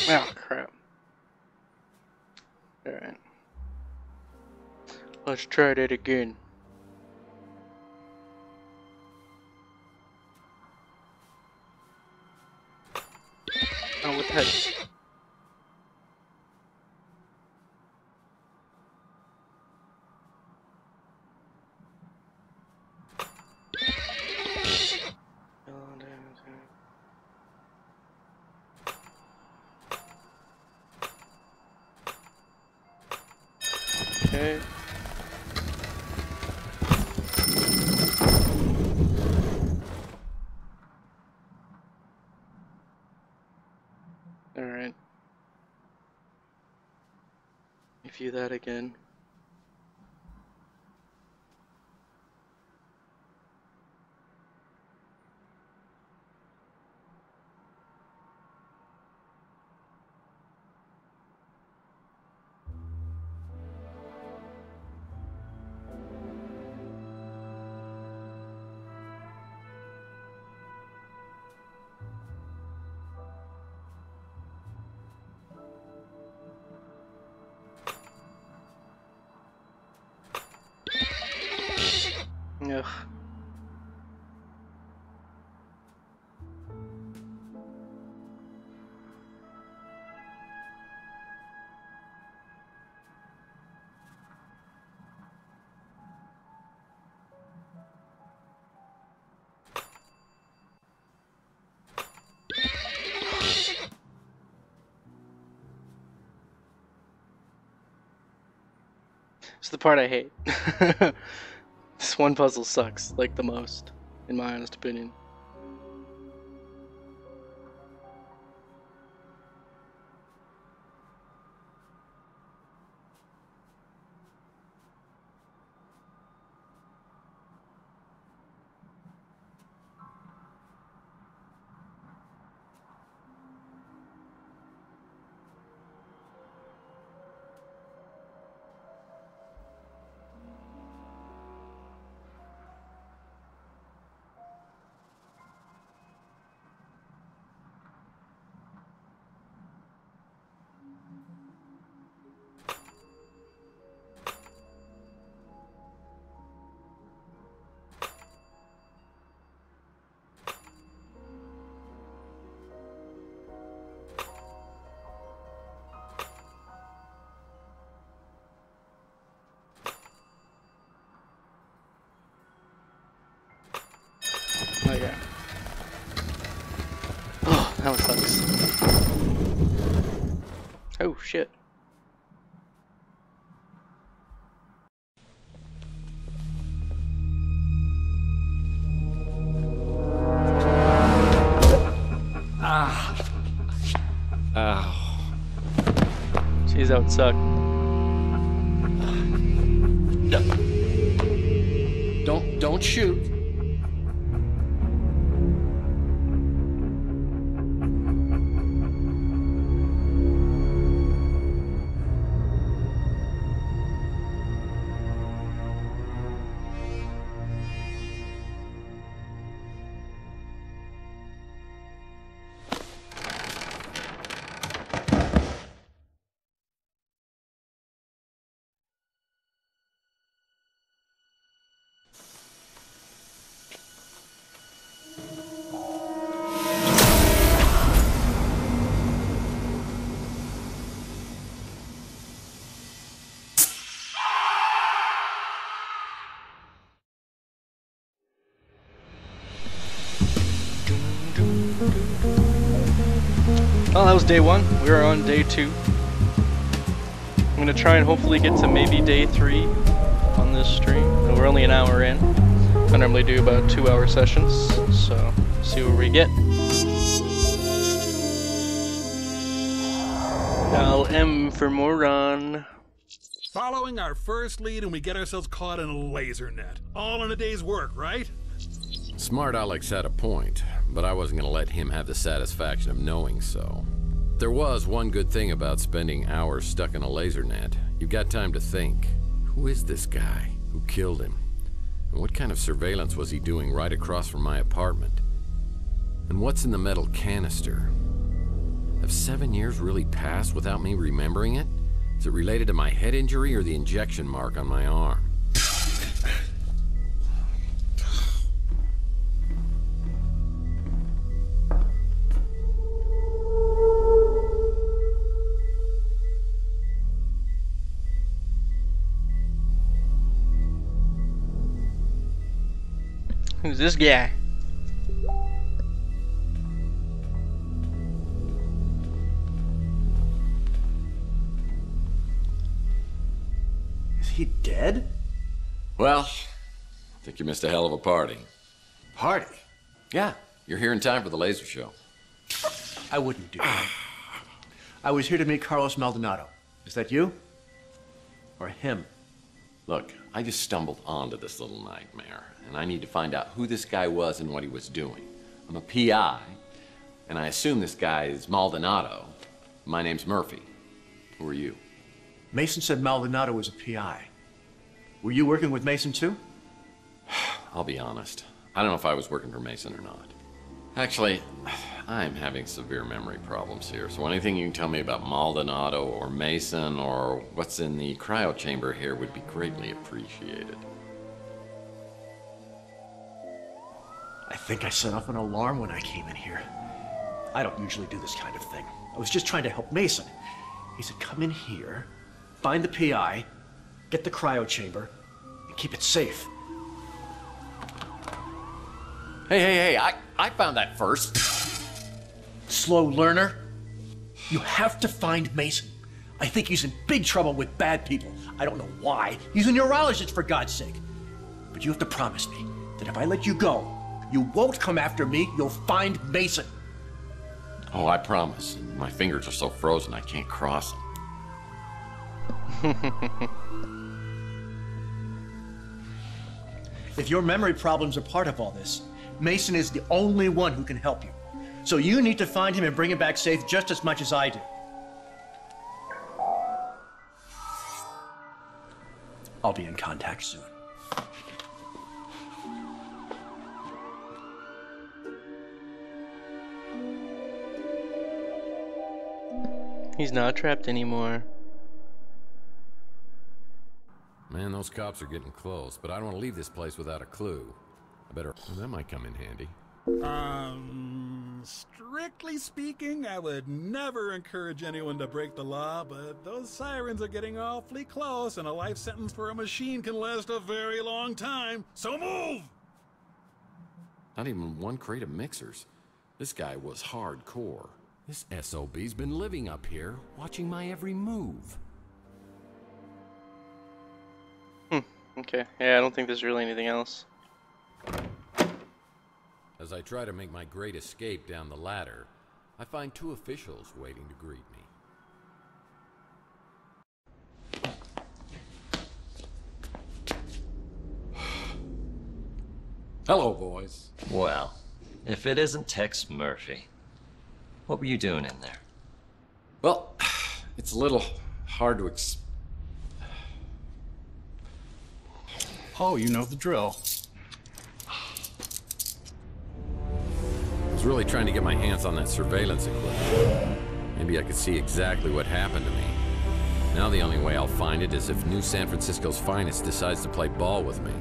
Oh, crap. Alright. Let's try that again. Oh, what the heck? Okay. Alright. View that again. Ugh. It's the part I hate. This one puzzle sucks, like, the most, in my honest opinion. That sucks. Oh shit. Ah. Ow. Jeez, that would suck. Don't shoot. Well, that was day 1. We are on day 2. I'm gonna try and hopefully get to maybe day 3 on this stream. We're only an hour in. I normally do about 2-hour sessions, so see where we get. Dial M for moron. Following our first lead and we get ourselves caught in a laser net. All in a day's work, right? Smart Alex had a point, but I wasn't going to let him have the satisfaction of knowing so. There was one good thing about spending hours stuck in a laser net. You've got time to think. Who is this guy? Who killed him? And what kind of surveillance was he doing right across from my apartment? And what's in the metal canister? Have 7 years really passed without me remembering it? Is it related to my head injury or the injection mark on my arm? Who's this guy? Is he dead? Well, I think you missed a hell of a party. Party? Yeah, you're here in time for the laser show. I wouldn't do that. I was here to meet Carlos Maldonado. Is that you? Or him? Look, I just stumbled onto this little nightmare, and I need to find out who this guy was and what he was doing. I'm a PI, and I assume this guy is Maldonado. My name's Murphy. Who are you? Mason said Maldonado was a PI. Were you working with Mason too? I'll be honest. I don't know if I was working for Mason or not. Actually, I'm having severe memory problems here, so anything you can tell me about Maldonado or Mason or what's in the cryo chamber here would be greatly appreciated. I think I set off an alarm when I came in here. I don't usually do this kind of thing. I was just trying to help Mason. He said, come in here, find the PI, get the cryo chamber, and keep it safe. Hey, I found that first. Slow learner. You have to find Mason. I think he's in big trouble with bad people. I don't know why. He's a neurologist, for God's sake. But you have to promise me that if I let you go, you won't come after me. You'll find Mason. Oh, I promise. My fingers are so frozen I can't cross them. If your memory problems are part of all this, Mason is the only one who can help you. So you need to find him and bring him back safe just as much as I do. I'll be in contact soon. He's not trapped anymore. Man, those cops are getting close, but I don't want to leave this place without a clue. I better... Well, that might come in handy. Strictly speaking, I would never encourage anyone to break the law, but those sirens are getting awfully close, and a life sentence for a machine can last a very long time. So move! Not even one crate of mixers. This guy was hardcore. This SOB's been living up here, watching my every move. Okay, yeah, I don't think there's really anything else. As I try to make my great escape down the ladder, I find two officials waiting to greet me. Hello, boys. Well, if it isn't Tex Murphy, what were you doing in there? Well, it's a little hard to Oh, you know the drill. I was really trying to get my hands on that surveillance equipment. Maybe I could see exactly what happened to me. Now the only way I'll find it is if New San Francisco's finest decides to play ball with me.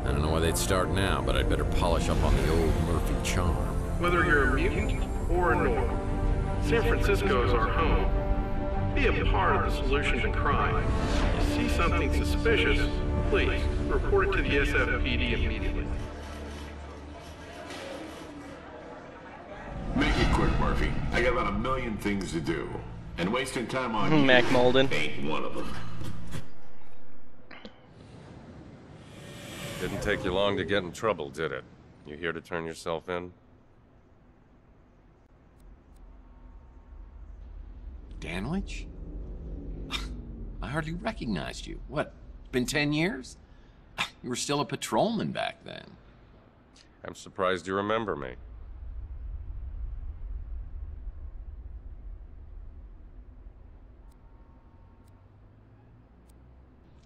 I don't know why they'd start now, but I'd better polish up on the old Murphy charm. Whether you're a mutant or a normal, San Francisco is our home. Be a part of the solution to crime. You see something suspicious, please report it to the SFPD immediately. Make it quick, Murphy. I got about a million things to do. And wasting time on you Mac Malden ain't one of them. Didn't take you long to get in trouble, did it? You here to turn yourself in? Danwich? I hardly recognized you. What, been 10 years? You were still a patrolman back then. I'm surprised you remember me.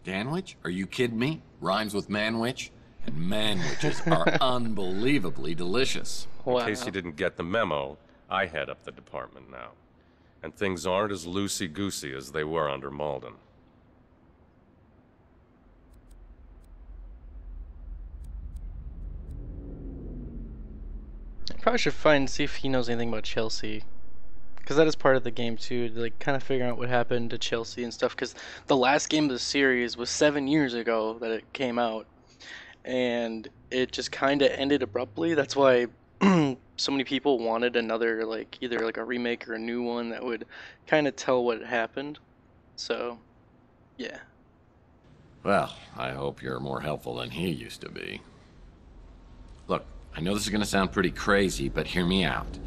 Danwich? Are you kidding me? Rhymes with manwich? And manwiches are unbelievably delicious. In case you didn't get the memo, I head up the department now. And things aren't as loosey-goosey as they were under Malden. I probably should see if he knows anything about Chelsea. Because that is part of the game too, to like kind of figure out what happened to Chelsea and stuff. Because the last game of the series was 7 years ago that it came out, and it just kind of ended abruptly. That's why so many people wanted another, either a remake or a new one that would kind of tell what happened. So, yeah. Well, I hope you're more helpful than he used to be. Look, I know this is going to sound pretty crazy, but hear me out.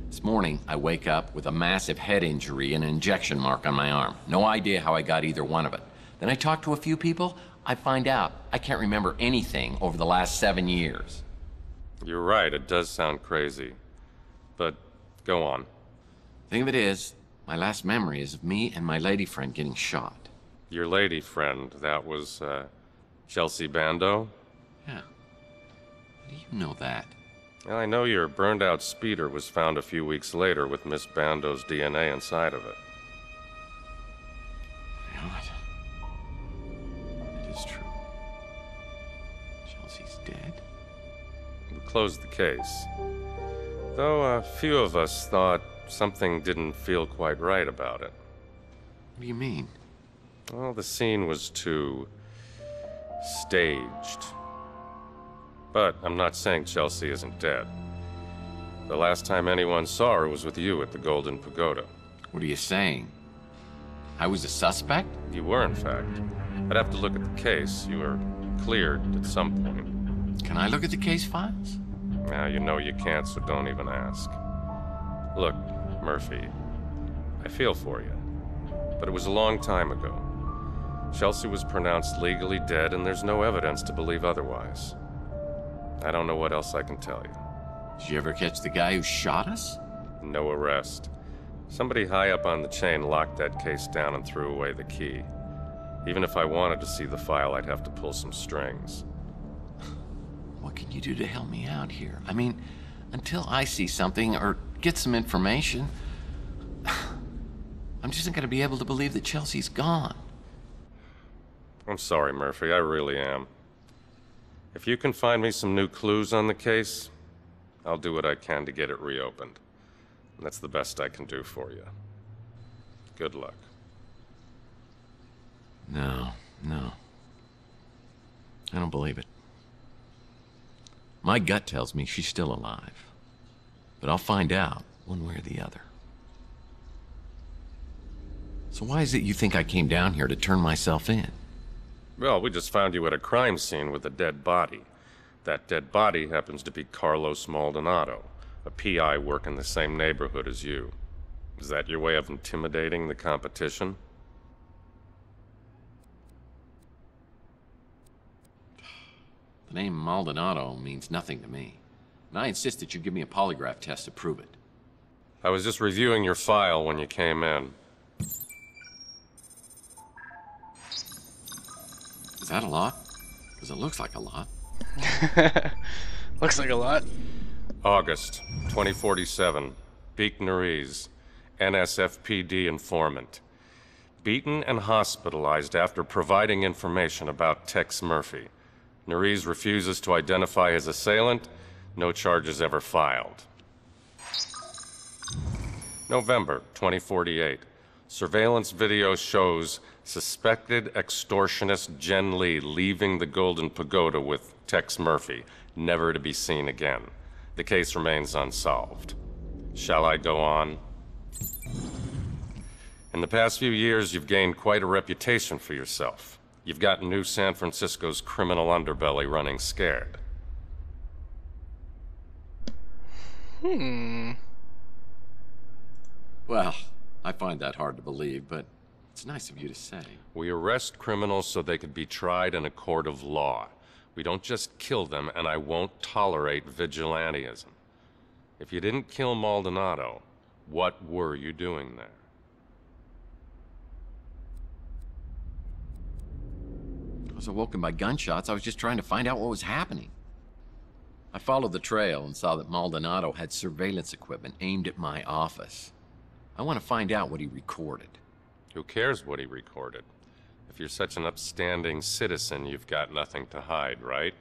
This morning, I wake up with a massive head injury and an injection mark on my arm. No idea how I got either one of it. Then I talk to a few people, I find out I can't remember anything over the last 7 years. You're right, it does sound crazy. But, go on. Thing of it is, my last memory is of me and my lady friend getting shot. Your lady friend, that was, Chelsea Bando? Yeah. How do you know that? Well, I know your burned-out speeder was found a few weeks later with Miss Bando's DNA inside of it. You know what? It is true. Chelsea's dead? We closed the case. Though a few of us thought something didn't feel quite right about it. What do you mean? Well, the scene was too staged. But I'm not saying Chelsea isn't dead. The last time anyone saw her was with you at the Golden Pagoda. What are you saying? I was a suspect? You were, in fact. I'd have to look at the case. You were cleared at some point. Can I look at the case files? Now, you know you can't, so don't even ask. Look, Murphy, I feel for you. But it was a long time ago. Chelsea was pronounced legally dead, and there's no evidence to believe otherwise. I don't know what else I can tell you. Did you ever catch the guy who shot us? No arrest. Somebody high up on the chain locked that case down and threw away the key. Even if I wanted to see the file, I'd have to pull some strings. What can you do to help me out here? I mean, until I see something or get some information, I'm just not going to be able to believe that Chelsea's gone. I'm sorry, Murphy. I really am. If you can find me some new clues on the case, I'll do what I can to get it reopened. And that's the best I can do for you. Good luck. No. I don't believe it. My gut tells me she's still alive. but I'll find out one way or the other. So why is it you think I came down here to turn myself in? Well, we just found you at a crime scene with a dead body. That dead body happens to be Carlos Maldonado, a PI working the same neighborhood as you. Is that your way of intimidating the competition? The name Maldonado means nothing to me, and I insist that you give me a polygraph test to prove it. I was just reviewing your file when you came in. Is that a lot? Because it looks like a lot. Looks like a lot. August 2047. Beek Nariz, NSFPD informant. Beaten and hospitalized after providing information about Tex Murphy. Nariz refuses to identify his assailant. No charges ever filed. November 2048. Surveillance video shows suspected extortionist Jen Lee leaving the Golden Pagoda with Tex Murphy, never to be seen again. The case remains unsolved. Shall I go on? In the past few years, you've gained quite a reputation for yourself. You've gotten New San Francisco's criminal underbelly running scared. Well, I find that hard to believe, but it's nice of you to say. We arrest criminals so they could be tried in a court of law. We don't just kill them, and I won't tolerate vigilantism. If you didn't kill Maldonado, what were you doing there? I was awoken by gunshots. I was just trying to find out what was happening. I followed the trail and saw that Maldonado had surveillance equipment aimed at my office. I want to find out what he recorded. Who cares what he recorded? If you're such an upstanding citizen, you've got nothing to hide, right?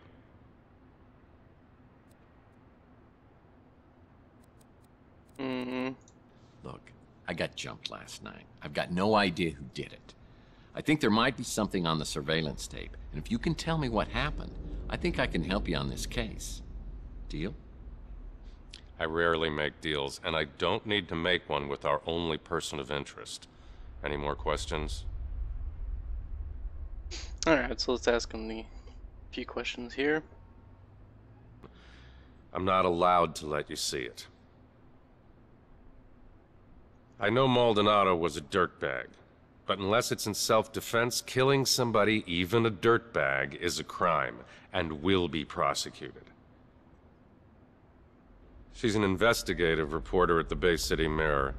Look, I got jumped last night. I've got no idea who did it. I think there might be something on the surveillance tape, and if you can tell me what happened, I think I can help you on this case. Deal? I rarely make deals, and I don't need to make one with our only person of interest. Any more questions? Alright, so let's ask him the few questions here. I'm not allowed to let you see it. I know Maldonado was a dirtbag, but unless it's in self-defense, killing somebody, even a dirtbag, is a crime and will be prosecuted. She's an investigative reporter at the Bay City Mirror,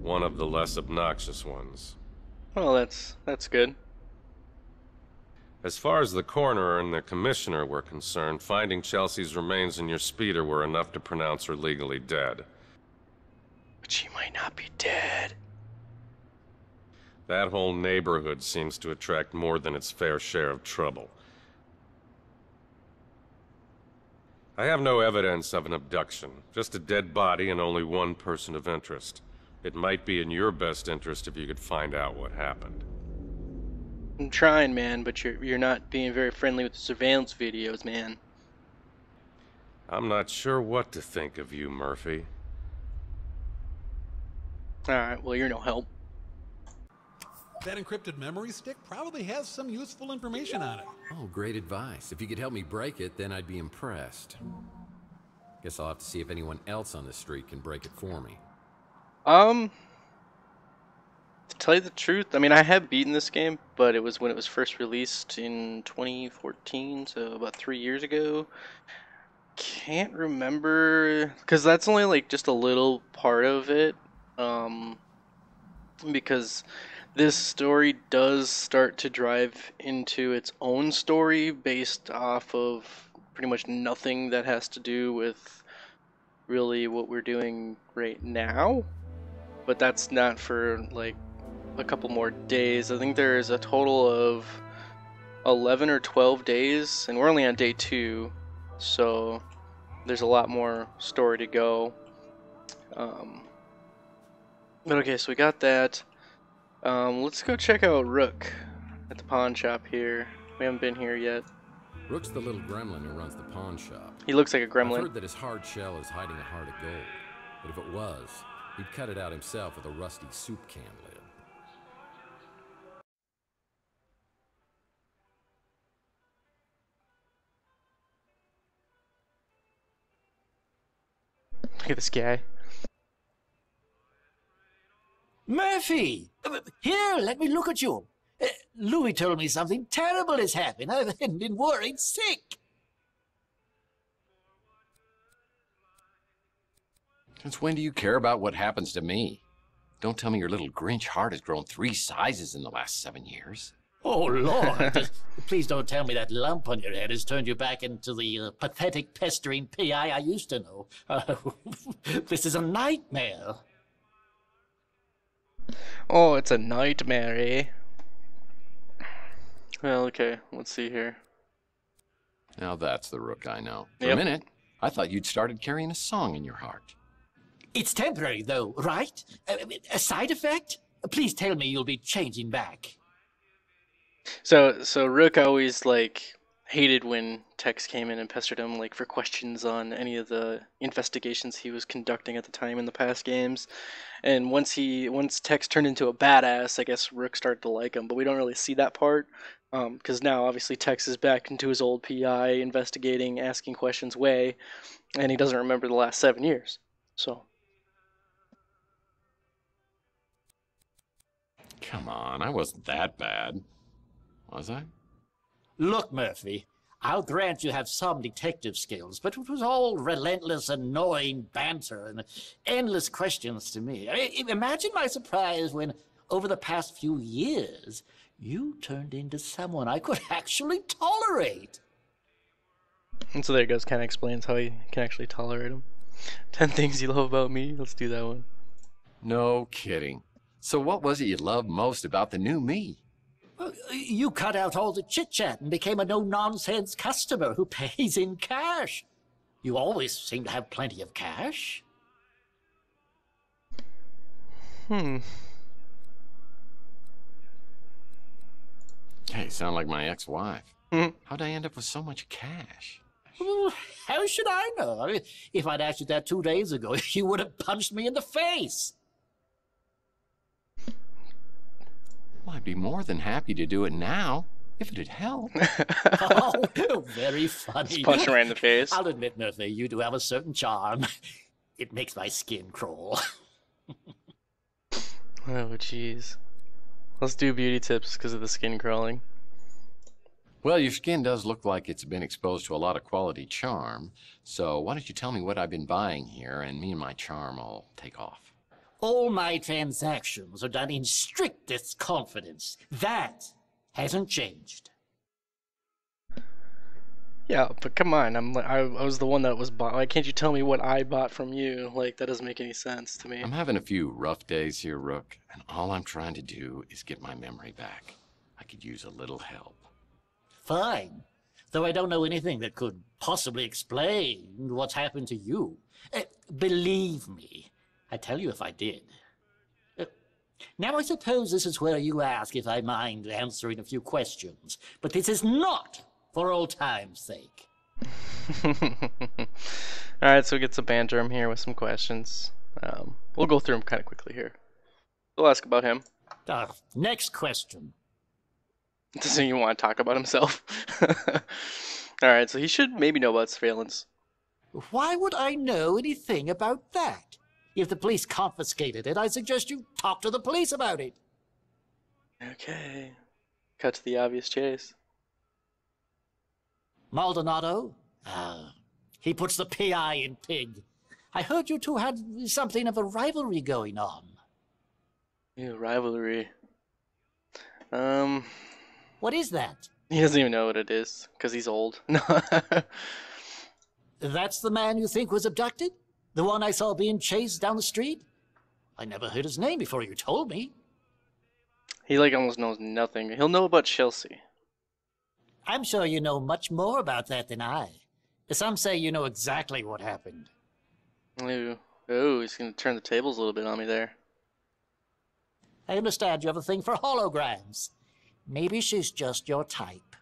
one of the less obnoxious ones. Well, that's good. As far as the coroner and the commissioner were concerned, finding Chelsea's remains in your speeder were enough to pronounce her legally dead. But she might not be dead. That whole neighborhood seems to attract more than its fair share of trouble. I have no evidence of an abduction, just a dead body and only one person of interest. It might be in your best interest if you could find out what happened. I'm trying, man, but you're not being very friendly with the surveillance videos, man. I'm not sure what to think of you, Murphy. Alright, well, you're no help. That encrypted memory stick probably has some useful information on it. Oh, great advice. If you could help me break it, then I'd be impressed. Guess I'll have to see if anyone else on the street can break it for me. To tell you the truth, I mean, I have beaten this game, but it was when it was first released in 2014, so about 3 years ago. Can't remember, because that's only like just a little part of it, because this story does start to drive into its own story based off of pretty much nothing that has to do with really what we're doing right now. But that's not for like a couple more days. I think there is a total of 11 or 12 days, and we're only on day 2, so there's a lot more story to go. But okay, so we got that. Let's go check out Rook at the pawn shop here. We haven't been here yet. Rook's the little gremlin who runs the pawn shop. He looks like a gremlin. I've heard that his hard shell is hiding a heart of gold. But if it was, he'd cut it out himself with a rusty soup can lid. Look at this guy. Murphy! Here, let me look at you. Louis told me something terrible has happened. I've been worried sick. Since when do you care about what happens to me? Don't tell me your little Grinch heart has grown 3 sizes in the last 7 years. Oh, Lord. Please don't tell me that lump on your head has turned you back into the pathetic, pestering PI I used to know. This is a nightmare. Oh, it's a nightmare, eh? Well, okay, let's see here. Now that's the Rook I know. For Yep. a minute, I thought you'd started carrying a song in your heart. It's temporary, though, right? A side effect? Please tell me you'll be changing back. So Rook always like hated when Tex came in and pestered him like for questions on any of the investigations he was conducting at the time in the past games. And once Tex turned into a badass, I guess Rook started to like him, but we don't really see that part. Because now obviously Tex is back into his old PI investigating, asking questions way, and he doesn't remember the last 7 years. So Come on, I wasn't that bad. Was I? Look, Murphy, I'll grant you have some detective skills, but it was all relentless, annoying banter and endless questions to me. Imagine my surprise when, over the past few years, you turned into someone I could actually tolerate. And so there it goes, kind of explains how he can actually tolerate him. 10 things you love about me. Let's do that one. No kidding. So what was it you loved most about the new me? You cut out all the chit-chat and became a no-nonsense customer who pays in cash. You always seem to have plenty of cash. Hey, sound like my ex-wife. How'd I end up with so much cash? Well, how should I know? I mean, if I'd asked you that 2 days ago, you would have punched me in the face. Well, I'd be more than happy to do it now, if it'd help. Oh, very funny. Just punch him right in the face. I'll admit, Murphy, you do have a certain charm. It makes my skin crawl. Oh, jeez. Let's do beauty tips because of the skin crawling. Well, your skin does look like it's been exposed to a lot of quality charm, so why don't you tell me what I've been buying here, and me and my charm will take off. All my transactions are done in strictest confidence. That hasn't changed. Yeah, but come on, I was the one that was bought. Why can't you tell me what I bought from you? Like, that doesn't make any sense to me. I'm having a few rough days here, Rook, and all I'm trying to do is get my memory back. I could use a little help. Fine. Though I don't know anything that could possibly explain what's happened to you. Believe me, I'd tell you if I did. Now I suppose this is where you ask if I mind answering a few questions. But this is not for old time's sake. Alright, so we get some banter him here with some questions. We'll go through them kind of quickly here. We'll ask about him. Next question. Doesn't even want to talk about himself. Alright, so he should maybe know about surveillance. Why would I know anything about that? If the police confiscated it, I suggest you talk to the police about it. Okay. Cut to the obvious chase. Maldonado? He puts the PI in pig. I heard you two had something of a rivalry going on. Yeah, rivalry. What is that? He doesn't even know what it is, because he's old. That's the man you think was abducted? The one I saw being chased down the street? I never heard his name before you told me. He almost knows nothing. He'll know about Chelsea. I'm sure you know much more about that than I. Some say you know exactly what happened. Ooh, he's gonna turn the tables a little bit on me there. I understand you have a thing for holograms. Maybe she's just your type.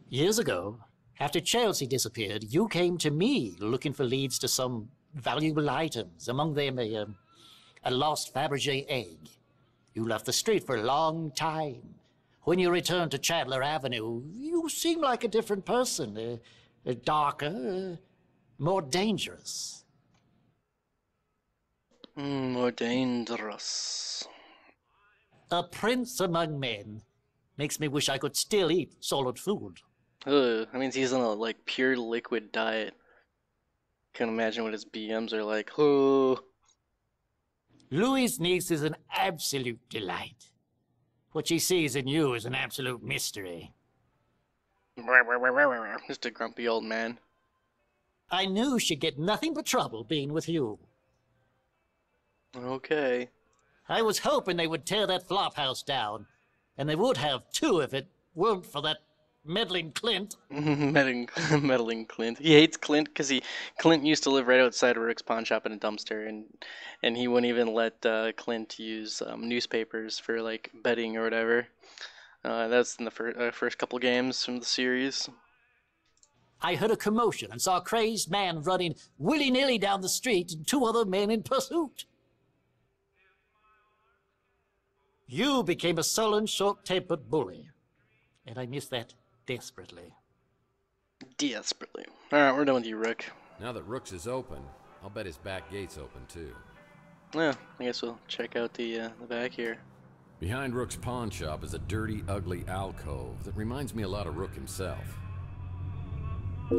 Years ago, After Chelsea disappeared, you came to me looking for leads to some valuable items, among them a lost Fabergé egg. You left the street for a long time. When you returned to Chandler Avenue, you seemed like a different person, darker, more dangerous. More dangerous. A prince among men. Makes me wish I could still eat solid food. Ugh, that means he's on a like pure liquid diet. Can't imagine what his BMs are like. Oh. Louis' niece is an absolute delight. What she sees in you is an absolute mystery. Just a grumpy old man. I knew she'd get nothing but trouble being with you. Okay. I was hoping they would tear that flop house down. And they would have, too, if it weren't for that meddling Clint. Meddling Clint. He hates Clint because Clint used to live right outside of Rick's pawn shop in a dumpster, and he wouldn't even let Clint use newspapers for like betting or whatever. That's in the first couple games from the series. I heard a commotion and saw a crazed man running willy-nilly down the street and 2 other men in pursuit. You became a sullen, short-tempered bully, and I miss that desperately. Desperately. Alright, we're done with you, Rook. Now that Rook's is open, I'll bet his back gate's open too. Yeah, I guess we'll check out the back here. Behind Rook's pawn shop is a dirty, ugly alcove that reminds me a lot of Rook himself. Oh,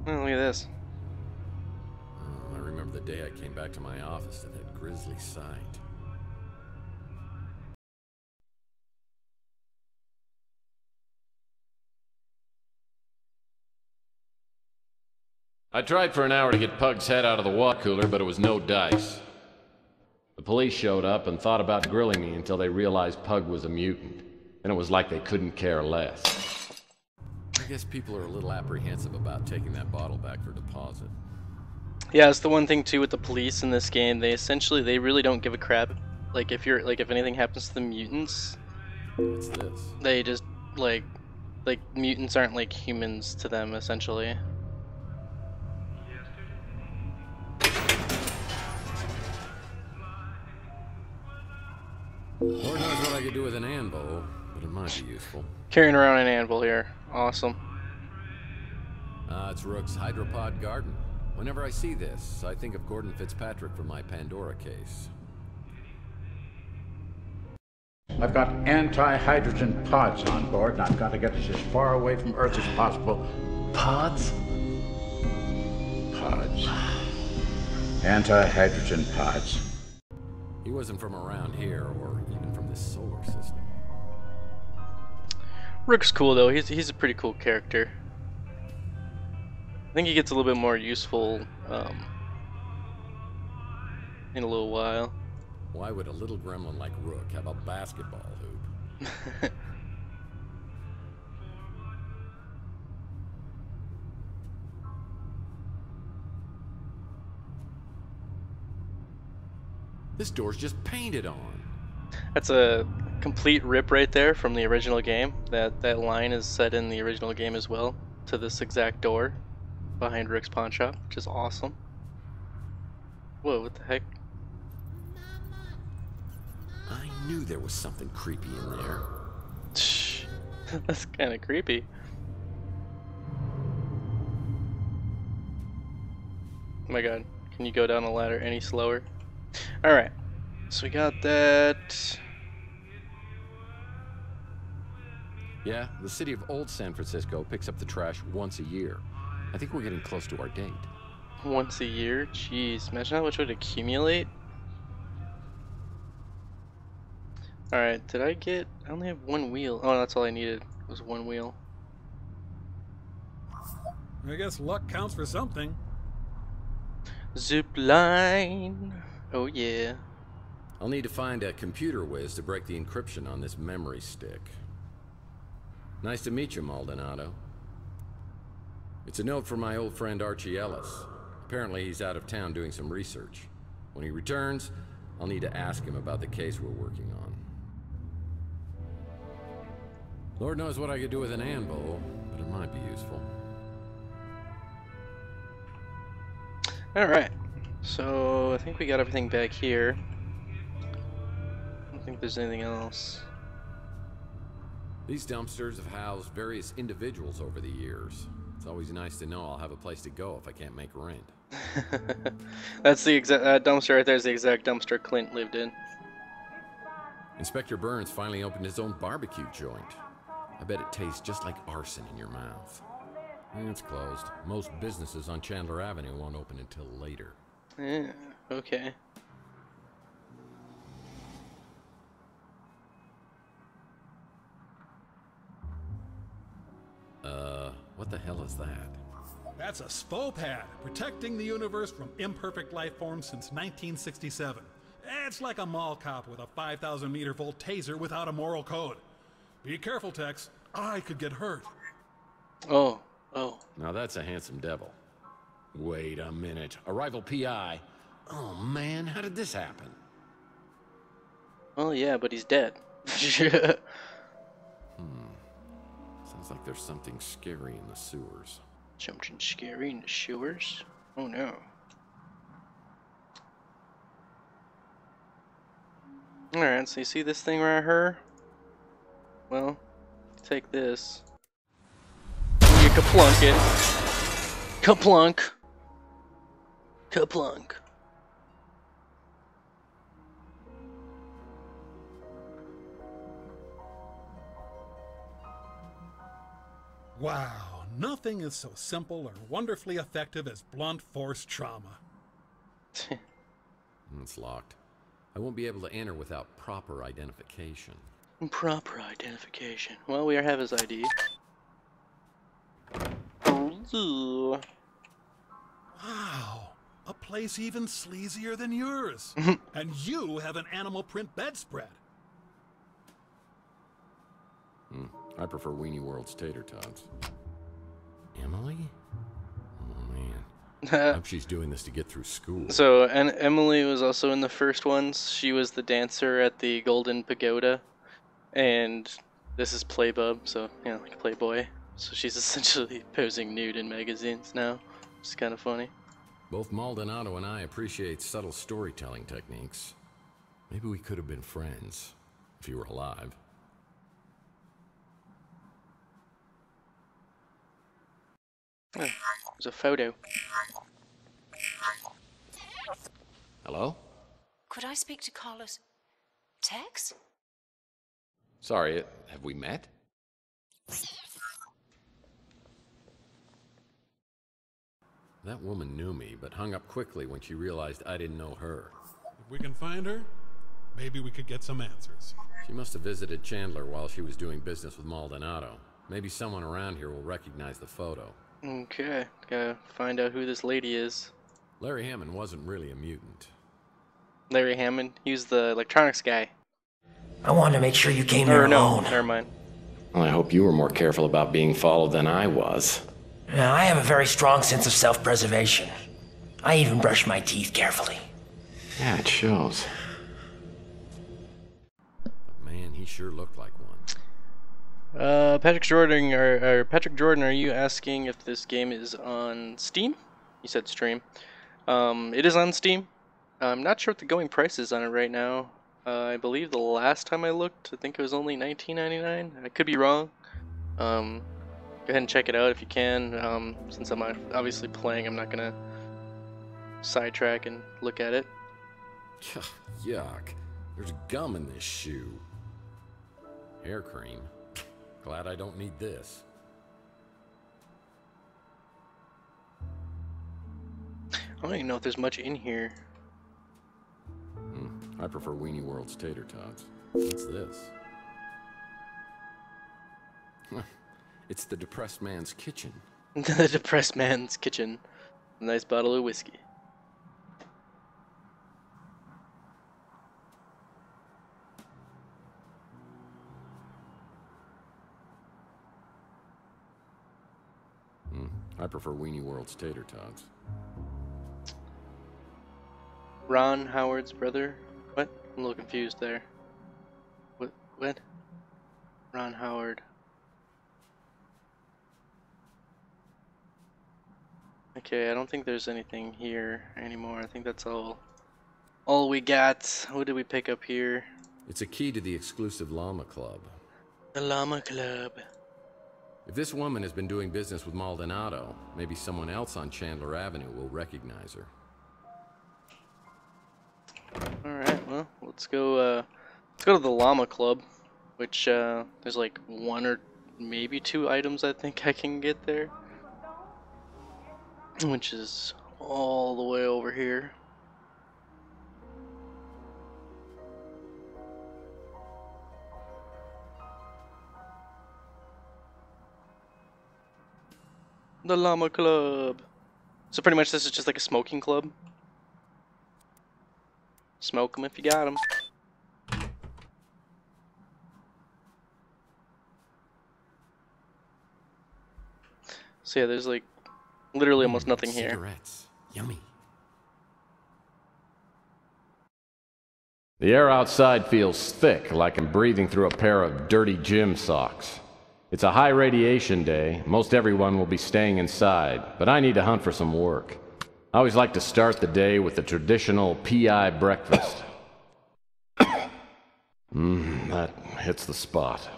look at this. Oh, I remember the day I came back to my office to that grisly sight. I tried for an hour to get Pug's head out of the water cooler, but it was no dice. The police showed up and thought about grilling me until they realized Pug was a mutant. And it was like they couldn't care less. I guess people are a little apprehensive about taking that bottle back for deposit. Yeah, it's the one thing too with the police in this game. They really don't give a crap. Like if anything happens to the mutants, what's this? They just like mutants aren't like humans to them essentially. Lord knows what I could do with an anvil, but it might be useful. Carrying around an anvil here. Awesome. It's Rook's hydropod garden. Whenever I see this, I think of Gordon Fitzpatrick from my Pandora case. I've got anti-hydrogen pods on board, and I've got to get us as far away from Earth as possible. Pods? Pods. Anti-hydrogen pods. He wasn't from around here, or even from this solar system. Rook's cool though. He's a pretty cool character. I think he gets a little bit more useful in a little while. Why would a little gremlin like Rook have a basketball hoop? This door's just painted on. That's a complete rip right there from the original game. That line is set in the original game as well, to this exact door behind Rick's pawn shop, which is awesome. Whoa, what the heck? I knew there was something creepy in there. That's kind of creepy. Oh my god, can you go down the ladder any slower? Alright, so we got that. Yeah, the city of Old San Francisco picks up the trash once a year. I think we're getting close to our date. Once a year? Jeez, imagine how much would accumulate. Alright, did I get... I only have one wheel. Oh, that's all I needed, was one wheel. I guess luck counts for something. Zip line. Oh yeah. I'll need to find a computer whiz to break the encryption on this memory stick. Nice to meet you, Maldonado. It's a note from my old friend Archie Ellis. Apparently he's out of town doing some research. When he returns, I'll need to ask him about the case we're working on. Lord knows what I could do with an anvil, but it might be useful. Alright. So, I think we got everything back here. I don't think there's anything else. These dumpsters have housed various individuals over the years. It's always nice to know I'll have a place to go if I can't make rent. That's the exact dumpster right there is the exact dumpster Clint lived in. Inspector Burns finally opened his own barbecue joint. I bet it tastes just like arson in your mouth. It's closed. Most businesses on Chandler Avenue won't open until later. Yeah, okay. What the hell is that? That's a SPO pad, protecting the universe from imperfect life forms since 1967. It's like a mall cop with a 5,000 meter volt taser without a moral code. Be careful, Tex. I could get hurt. Oh. Now that's a handsome devil. Wait a minute. A rival PI. Oh man, how did this happen? Oh yeah, but he's dead. Sounds like there's something scary in the sewers. Something scary in the sewers? Oh no. Alright, so you see this thing right here? Well, take this. You kaplunk it. Kaplunk. Kaplunk. Wow, nothing is so simple or wonderfully effective as blunt force trauma. It's locked. I won't be able to enter without proper identification. Proper identification. Well, we have his ID. Wow, a place even sleazier than yours. And you have an animal print bedspread. I prefer Weenie World's tater tots. Emily? Oh man. Hope she's doing this to get through school. So, and Emily was also in the first ones. She was the dancer at the Golden Pagoda. And this is Playbub, so, you know, like Playboy. So she's essentially posing nude in magazines now. It's kind of funny. Both Maldonado and I appreciate subtle storytelling techniques. Maybe we could have been friends, if you were alive. Oh, there's a photo. Hello? Could I speak to Carlos? Tex? Sorry, have we met? That woman knew me, but hung up quickly when she realized I didn't know her. If we can find her, maybe we could get some answers. She must have visited Chandler while she was doing business with Maldonado. Maybe someone around here will recognize the photo. Okay, gotta find out who this lady is. Larry Hammond wasn't really a mutant. Larry Hammond? He was the electronics guy. I wanted to make sure you came here alone. Never mind. Well, I hope you were more careful about being followed than I was. Now, I have a very strong sense of self-preservation. I even brush my teeth carefully. Yeah, it shows. But man, he sure looked like one. Patrick Jordan, are you asking if this game is on Steam? You said stream. It is on Steam. I'm not sure what the going price is on it right now. I believe the last time I looked, I think it was only $19.99. I could be wrong. Go ahead and check it out if you can. Since I'm obviously playing, I'm not gonna sidetrack and look at it. Yuck. There's gum in this shoe. Hair cream. Glad I don't need this. I don't even know if there's much in here. I prefer Weenie World's tater tots. What's this? It's the depressed man's kitchen. The depressed man's kitchen. A nice bottle of whiskey. I prefer Weenie World's tater tots. Ron Howard's brother? What? I'm a little confused there. What? Ron Howard. Okay, I don't think there's anything here anymore. I think that's all we got. What did we pick up here? It's a key to the exclusive llama club. The llama club. If this woman has been doing business with Maldonado, maybe someone else on Chandler Avenue will recognize her. Alright, well, let's go to the llama club, which there's like 1 or maybe 2 items I think I can get there, which is all the way over here. The llama club. So pretty much this is just like a smoking club. Smoke them if you got them. So yeah, there's like literally almost nothing here. Cigarettes. Yummy. The air outside feels thick, like I'm breathing through a pair of dirty gym socks. It's a high radiation day. Most everyone will be staying inside, but I need to hunt for some work. I always like to start the day with the traditional PI breakfast. That hits the spot.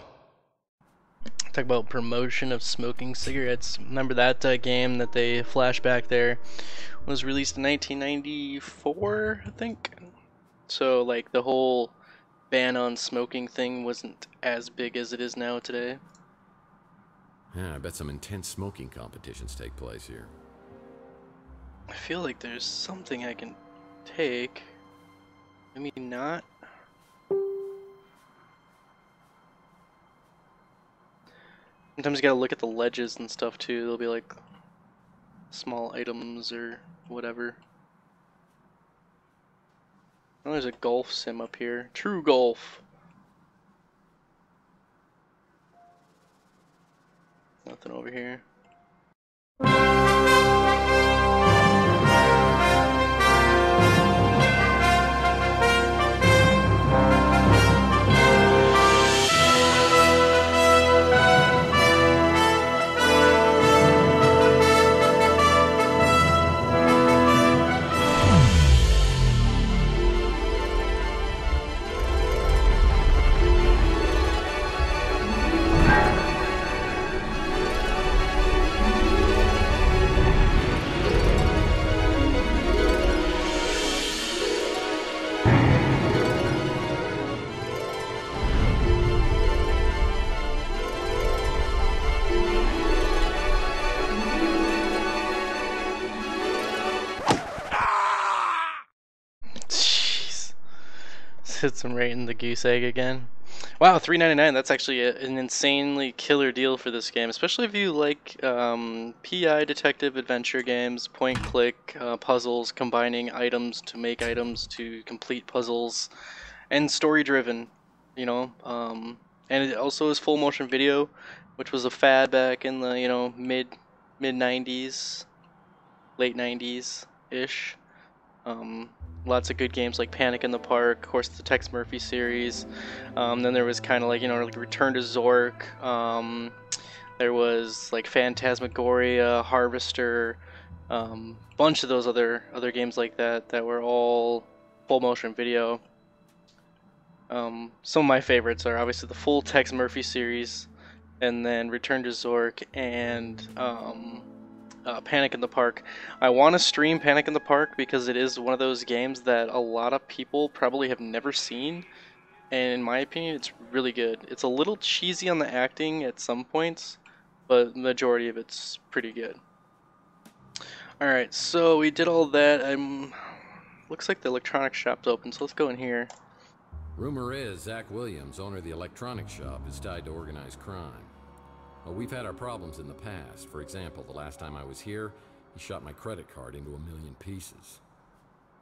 Talk about promotion of smoking cigarettes. Remember that game that they flashback there was released in 1994, I think? So like the whole ban on smoking thing wasn't as big as it is now today. Yeah, I bet some intense smoking competitions take place here. I feel like there's something I can take. Maybe not. Sometimes you gotta look at the ledges and stuff too. There'll be like small items or whatever. Oh, there's a golf sim up here. True golf. Nothing over here. Hits him right in the goose egg again. Wow, $3.99. That's actually an insanely killer deal for this game, especially if you like PI detective adventure games, point click puzzles, combining items to make items to complete puzzles, and story driven. You know, and it also is full motion video, which was a fad back in the mid 90s, late 90s ish. Lots of good games like Panic in the Park, of course the Tex Murphy series. Then there was kind of like like Return to Zork. There was like Phantasmagoria, Harvester, bunch of those other games like that were all full motion video. Some of my favorites are obviously the full Tex Murphy series, and then Return to Zork and Panic in the Park. I want to stream Panic in the Park because it is one of those games that a lot of people probably have never seen, and in my opinion it's really good. It's a little cheesy on the acting at some points, but the majority of it's pretty good. Alright, so we did all that. Looks like the electronics shop's open, so let's go in here. Rumor is Zach Williams, owner of the electronics shop, is tied to organized crime. Well, we've had our problems in the past. For example, the last time I was here, he shot my credit card into 1,000,000 pieces.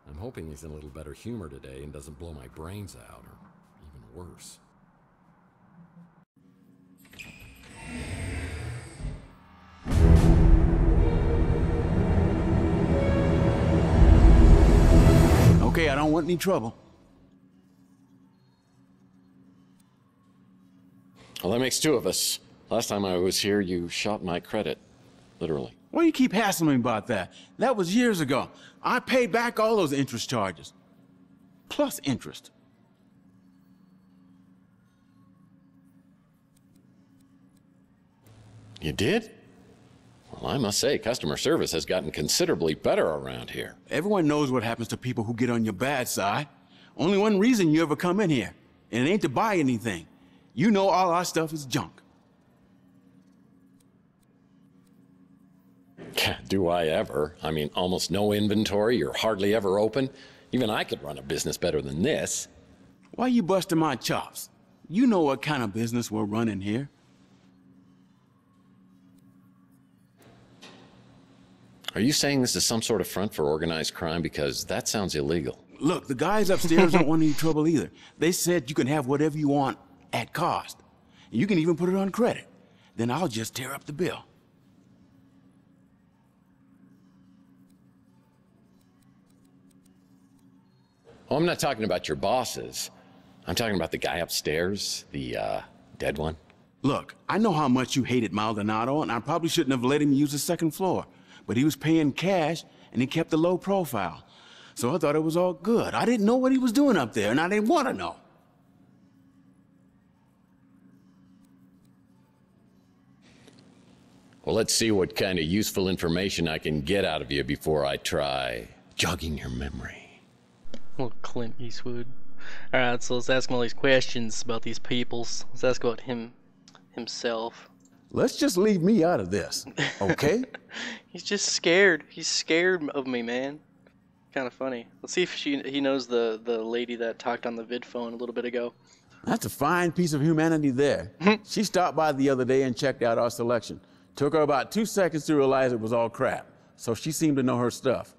I'm hoping he's in a little better humor today and doesn't blow my brains out, or even worse. Okay, I don't want any trouble. Well, that makes 2 of us. Last time I was here, you shot my credit. Literally. Why do you keep hassling me about that? That was years ago. I paid back all those interest charges. Plus interest. You did? Well, I must say, customer service has gotten considerably better around here. Everyone knows what happens to people who get on your bad side. Only one reason you ever come in here, and it ain't to buy anything. You know all our stuff is junk. Do I ever? I mean, almost no inventory, you're hardly ever open. Even I could run a business better than this. Why you busting my chops? You know what kind of business we're running here. Are you saying this is some sort of front for organized crime? Because that sounds illegal. Look, the guys upstairs don't want any trouble either. They said you can have whatever you want at cost. You can even put it on credit. Then I'll just tear up the bill. Oh, I'm not talking about your bosses. I'm talking about the guy upstairs, the, dead one. Look, I know how much you hated Maldonado, and I probably shouldn't have let him use the second floor. But he was paying cash, and he kept a low profile. So I thought it was all good. I didn't know what he was doing up there, and I didn't want to know. Well, let's see what kind of useful information I can get out of you before I try jogging your memory. Well, Clint Eastwood. Alright, so let's ask him all these questions about these peoples. Let's ask about himself. Let's just leave me out of this, okay? He's just scared. He's scared of me, man. Kind of funny. Let's see if he knows the lady that talked on the vid phone a little bit ago. That's a fine piece of humanity there. She stopped by the other day and checked out our selection. Took her about 2 seconds to realize it was all crap, so she seemed to know her stuff.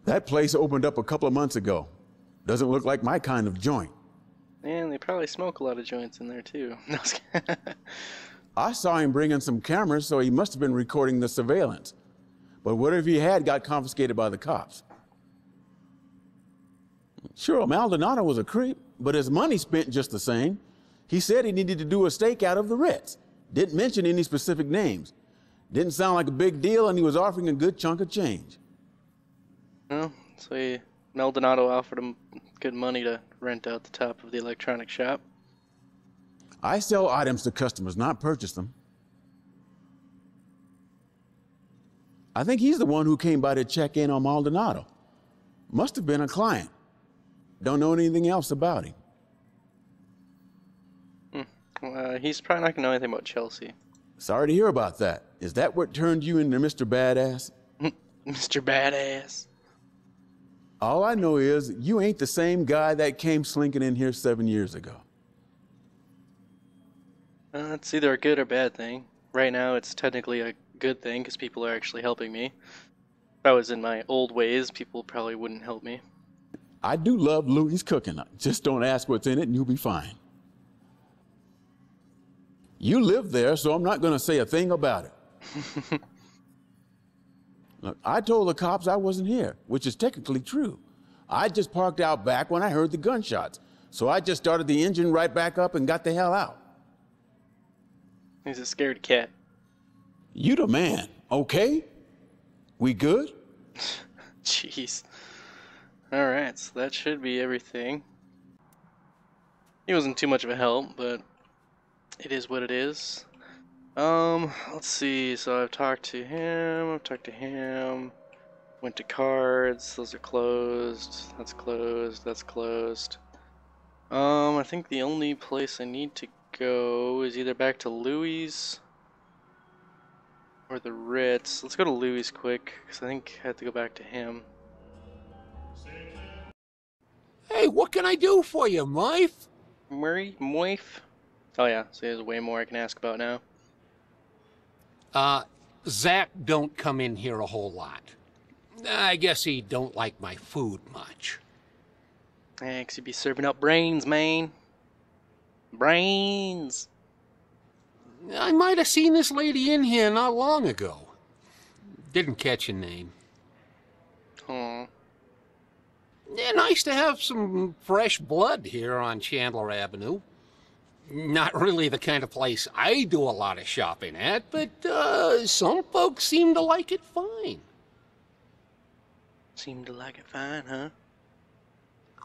That place opened up a couple of months ago. Doesn't look like my kind of joint. Man, they probably smoke a lot of joints in there, too. I saw him bring in some cameras, so he must have been recording the surveillance. But whatever he had got confiscated by the cops. Sure, Maldonado was a creep, but his money spent just the same. He said he needed to do a stakeout of the Ritz. Didn't mention any specific names. Didn't sound like a big deal, and he was offering a good chunk of change. Well, so Maldonado offered him good money to rent out the top of the electronic shop. I sell items to customers, not purchase them. I think he's the one who came by to check in on Maldonado. Must have been a client. Don't know anything else about him. He's probably not going to know anything about Chelsea. Sorry to hear about that. Is that what turned you into Mr. Badass? Mr. Badass. All I know is you ain't the same guy that came slinking in here 7 years ago. It's either a good or bad thing. Right now, it's technically a good thing because people are actually helping me. If I was in my old ways, people probably wouldn't help me. I do love Louie's cooking. Just don't ask what's in it and you'll be fine. You live there, so I'm not going to say a thing about it. Look, I told the cops I wasn't here, which is technically true. I just parked out back when I heard the gunshots, so I just started the engine right back up and got the hell out. He's a scared cat. You the man, okay? We good? Jeez. Alright, so that should be everything. He wasn't too much of a help, but it is what it is. Let's see, so I've talked to him, went to cards, those are closed, that's closed, that's closed. I think the only place I need to go is either back to Louie's or the Ritz. Let's go to Louie's quick, because I think I have to go back to him. Hey, what can I do for you, Murph? Moif? Oh yeah, so there's way more I can ask about now. Zach don't come in here a whole lot. I guess he don't like my food much. Thanks, you be serving up brains, man. Brains! I might have seen this lady in here not long ago. Didn't catch your name. Aw. Yeah, nice to have some fresh blood here on Chandler Avenue. Not really the kind of place I do a lot of shopping at, but some folks seem to like it fine. Seem to like it fine, huh?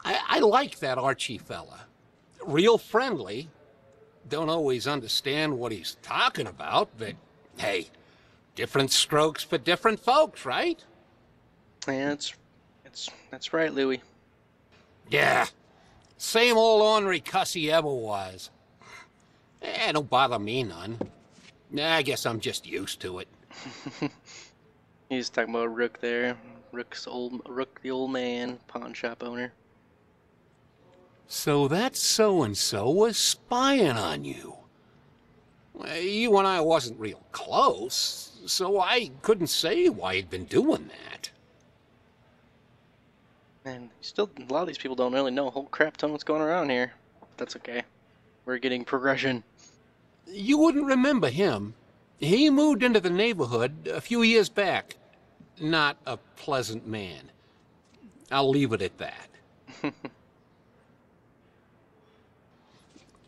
I like that Archie fella. Real friendly. Don't always understand what he's talking about, but hey, different strokes for different folks, right? Yeah, that's right, Louie. Yeah, same old ornery cuss he ever was. Don't bother me none. I guess I'm just used to it. He's talking about Rook there. Rook, the old man, pawn shop owner. So that so-and-so was spying on you. You and I wasn't real close, so I couldn't say why he'd been doing that. And still, a lot of these people don't really know a whole crap ton what's going around here. That's okay. We're getting progression. You wouldn't remember him. He moved into the neighborhood a few years back. Not a pleasant man. I'll leave it at that.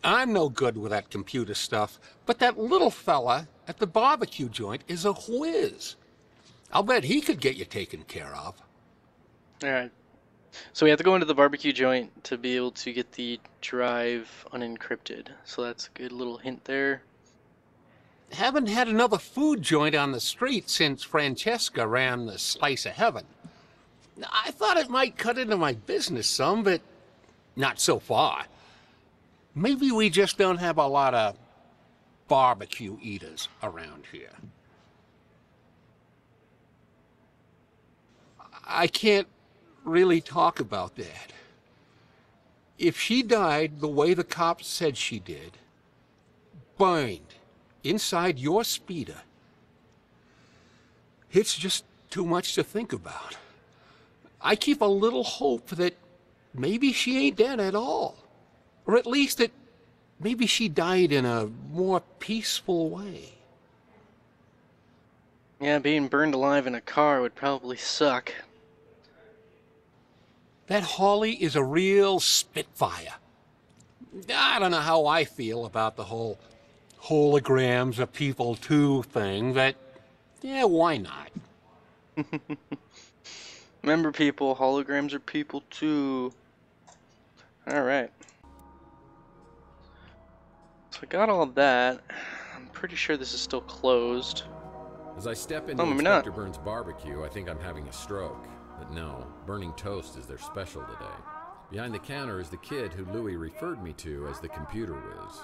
I'm no good with that computer stuff, but that little fella at the barbecue joint is a whiz. I'll bet he could get you taken care of. Alright. So we have to go into the barbecue joint to be able to get the drive unencrypted. So that's a good little hint there. Haven't had another food joint on the street since Francesca ran the Slice of Heaven. I thought it might cut into my business some, but not so far. Maybe we just don't have a lot of barbecue eaters around here. I can't really talk about that. If she died the way the cops said she did, burned inside your speeder, it's just too much to think about. I keep a little hope that maybe she ain't dead at all. Or at least that maybe she died in a more peaceful way. Yeah, being burned alive in a car would probably suck. That Holly is a real spitfire. I don't know how I feel about the whole holograms of people too thing, but yeah, why not? Remember, people, holograms are people too. Alright. So I got all of that. I'm pretty sure this is still closed. As I step into Inspector Burns' barbecue, I think I'm having a stroke. But no, burning toast is their special today. Behind the counter is the kid who Louis referred me to as the computer whiz.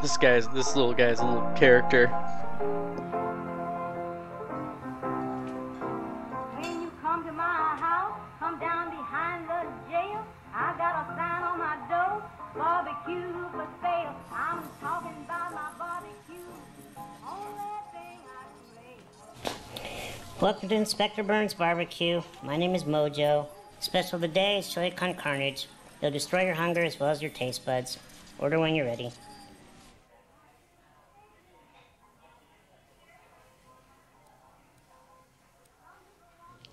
This little guy's a little character. When you come to my house, come down behind the jail. I got a sign on my door, barbecue for sale. I'm talking about my barbecue. Only thing I play. Welcome to Inspector Burns' Barbecue. My name is Mojo. Special today is chili con carnage. It'll destroy your hunger as well as your taste buds. Order when you're ready.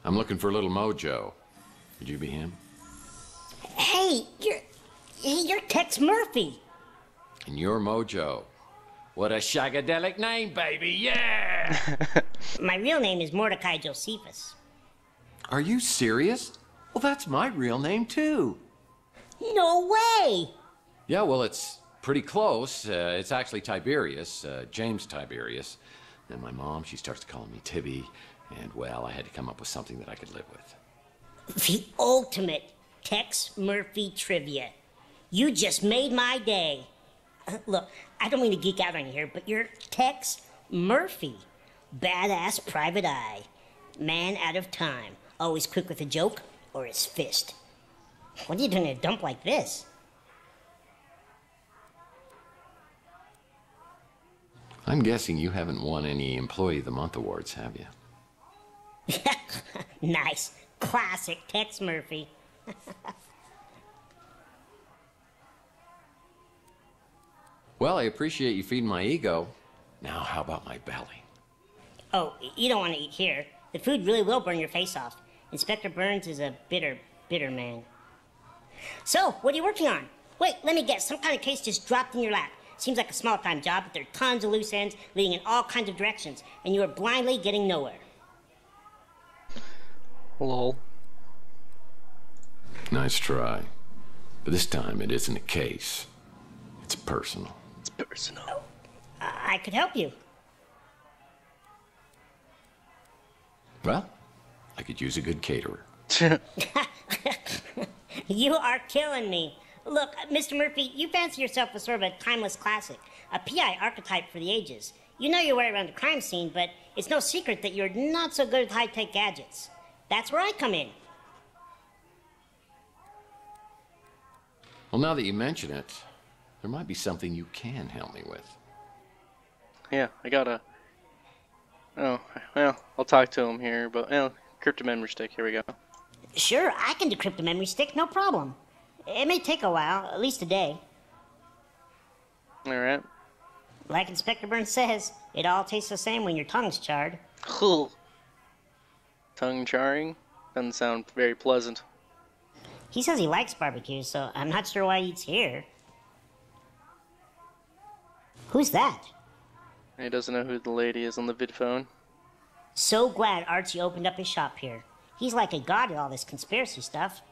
I'm looking for little Mojo. Could you be him? Hey, you're Tex Murphy. And you're Mojo. What a shagadelic name, baby, yeah! My real name is Mordecai Josephus. Are you serious? Well, that's my real name, too. No way! Yeah, well, it's pretty close. It's actually Tiberius, James Tiberius. Then my mom, she starts calling me Tibby. And, well, I had to come up with something that I could live with. The ultimate Tex Murphy trivia. You just made my day. Look, I don't mean to geek out on you here, but you're Tex Murphy. Badass private eye. Man out of time. Always quick with a joke or his fist. What are you doing in a dump like this? I'm guessing you haven't won any Employee of the Month awards, have you? Nice. Classic Tex Murphy. Well, I appreciate you feeding my ego. Now, how about my belly? Oh, you don't want to eat here. The food really will burn your face off. Inspector Burns is a bitter, bitter man. So, what are you working on? Wait, let me guess. Some kind of case just dropped in your lap. Seems like a small-time job, but there are tons of loose ends leading in all kinds of directions, and you are blindly getting nowhere. Lol. Nice try. But this time it isn't a case. It's personal. It's personal. I could help you. Well, I could use a good caterer. You are killing me. Look, Mr. Murphy, you fancy yourself as sort of a timeless classic, a PI archetype for the ages. You know your way around a crime scene, but it's no secret that you're not so good at high-tech gadgets. That's where I come in. Well, now that you mention it, there might be something you can help me with. Yeah, I gotta... Oh, well, I'll talk to him here, but, crypto memory stick, here we go. Sure, I can decrypt a memory stick, no problem. It may take a while, at least a day. Alright. Like Inspector Burns says, it all tastes the same when your tongue's charred. Cool. Tongue charring? Doesn't sound very pleasant. He says he likes barbecue, so I'm not sure why he eats here. Who's that? He doesn't know who the lady is on the vid phone. So glad Archie opened up his shop here. He's like a god at all this conspiracy stuff.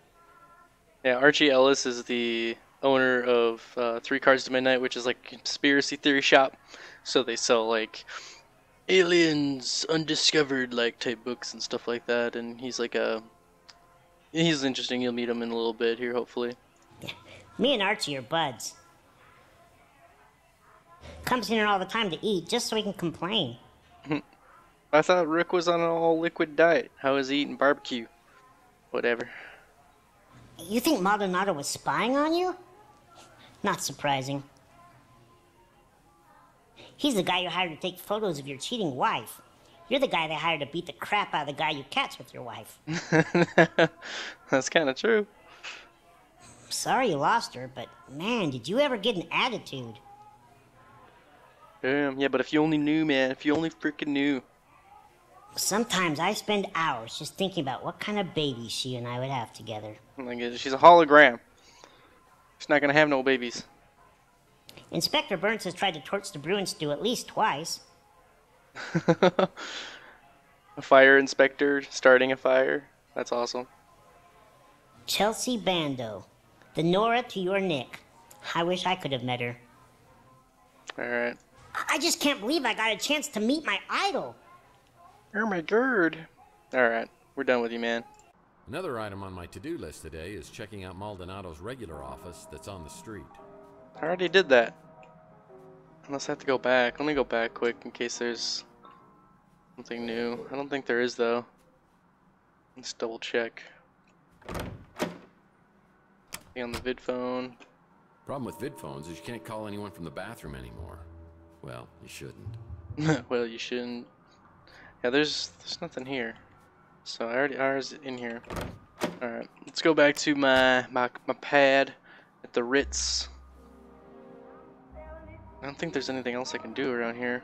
Yeah, Archie Ellis is the owner of 3 Cards to Midnight, which is like a conspiracy theory shop. So they sell like aliens, undiscovered like type books and stuff like that. And he's like he's interesting. You'll meet him in a little bit here, hopefully. Me and Archie are buds. Comes in here all the time to eat just so he can complain. I thought Rick was on an all-liquid diet. How is he eating barbecue? Whatever. You think Maldonado was spying on you? Not surprising. He's the guy you hired to take photos of your cheating wife. You're the guy they hired to beat the crap out of the guy you catch with your wife. That's kind of true. Sorry you lost her, but man, did you ever get an attitude? Damn, yeah, but if you only knew, man. If you only freaking knew. Sometimes I spend hours just thinking about what kind of baby she and I would have together. She's a hologram. She's not gonna have no babies. Inspector Burns has tried to torch the Bruin stew at least twice. A fire inspector starting a fire. That's awesome. Chelsea Bando. The Nora to your Nick. I wish I could have met her. Alright. I just can't believe I got a chance to meet my idol. Oh my god. Alright, we're done with you, man. Another item on my to-do list today is checking out Maldonado's regular office that's on the street. I already did that. Unless I have to go back. Let me go back quick in case there's something new. I don't think there is, though. Let's double check. Be on the vid phone. Problem with vid phones is you can't call anyone from the bathroom anymore. Well, you shouldn't. Well, you shouldn't. Yeah, there's nothing here. So I already ours in here. Alright, let's go back to my pad at the Ritz. I don't think there's anything else I can do around here.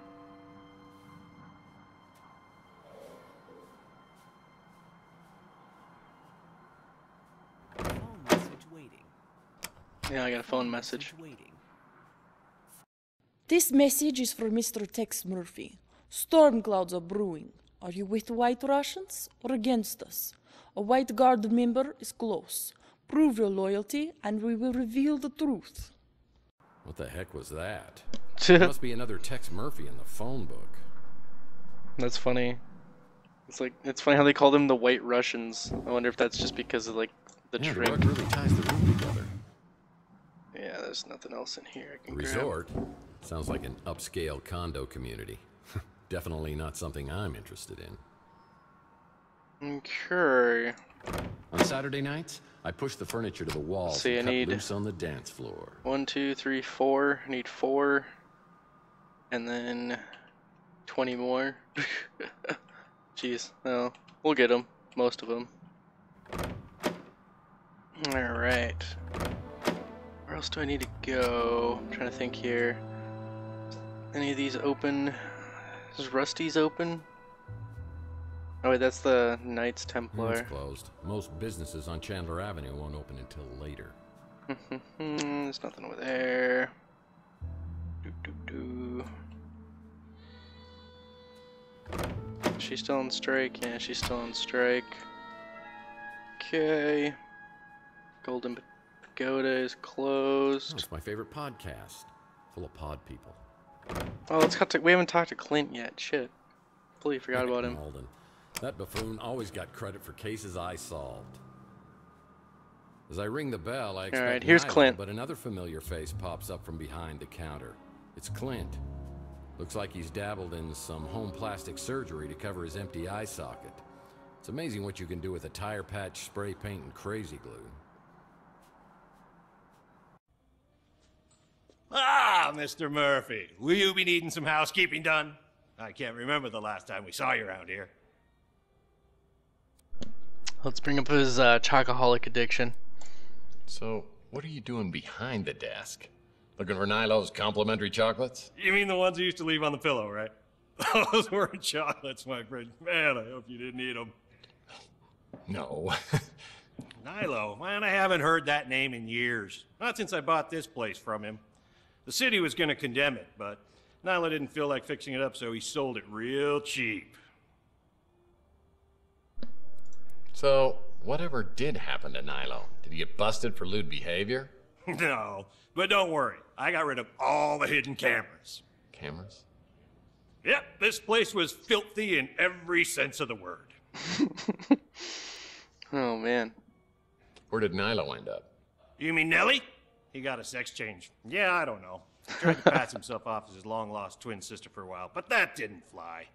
Yeah, I got a phone message. This message is for Mr. Tex Murphy. Storm clouds are brewing. Are you with White Russians or against us? A White Guard member is close. Prove your loyalty and we will reveal the truth. What the heck was that? There must be another Tex Murphy in the phone book. That's funny. It's funny how they call them the White Russians. I wonder if that's just because of like the drink. The rug really ties the room together. Yeah, there's nothing else in here I can Resort? Sounds like an upscale condo community. Definitely not something I'm interested in. Okay. On Saturday nights, I push the furniture to the wall and cut loose on the dance floor. 1, 2, 3, 4. I need 4. And then 20 more. Jeez. No, we'll get them. Most of them. Alright. Where else do I need to go? I'm trying to think here. Any of these open? Is Rusty's open? Oh wait, that's the Knights Templar. It's closed. Most businesses on Chandler Avenue won't open until later. There's nothing over there. Doo. She's still on strike? Yeah, she's still on strike. Okay. Golden Pagoda is closed. Oh, it's my favorite podcast. Full of pod people. Oh, let's cut to. We haven't talked to Clint yet. Shit. Completely forgot about him. Malden. That buffoon always got credit for cases I solved. As I ring the bell, I expect Alright, here's Nyla, Clint. but another familiar face pops up from behind the counter. It's Clint. Looks like he's dabbled in some home plastic surgery to cover his empty eye socket. It's amazing what you can do with a tire patch, spray paint, and crazy glue. Ah, Mr. Murphy, will you be needing some housekeeping done? I can't remember the last time we saw you around here. Let's bring up his chocoholic addiction. So, what are you doing behind the desk? Looking for Nilo's complimentary chocolates? You mean the ones you used to leave on the pillow, right? Those weren't chocolates, my friend. Man, I hope you didn't eat them. No. Nilo, man, I haven't heard that name in years. Not since I bought this place from him. The city was going to condemn it, but Nilo didn't feel like fixing it up, so he sold it real cheap. So, whatever did happen to Nilo? Did he get busted for lewd behavior? No, but don't worry. I got rid of all the hidden cameras. Cameras? Yep, this place was filthy in every sense of the word. Oh, man. Where did Nilo end up? You mean Nellie? He got a sex change. Yeah, I don't know. He tried to pass himself off as his long-lost twin sister for a while, but that didn't fly.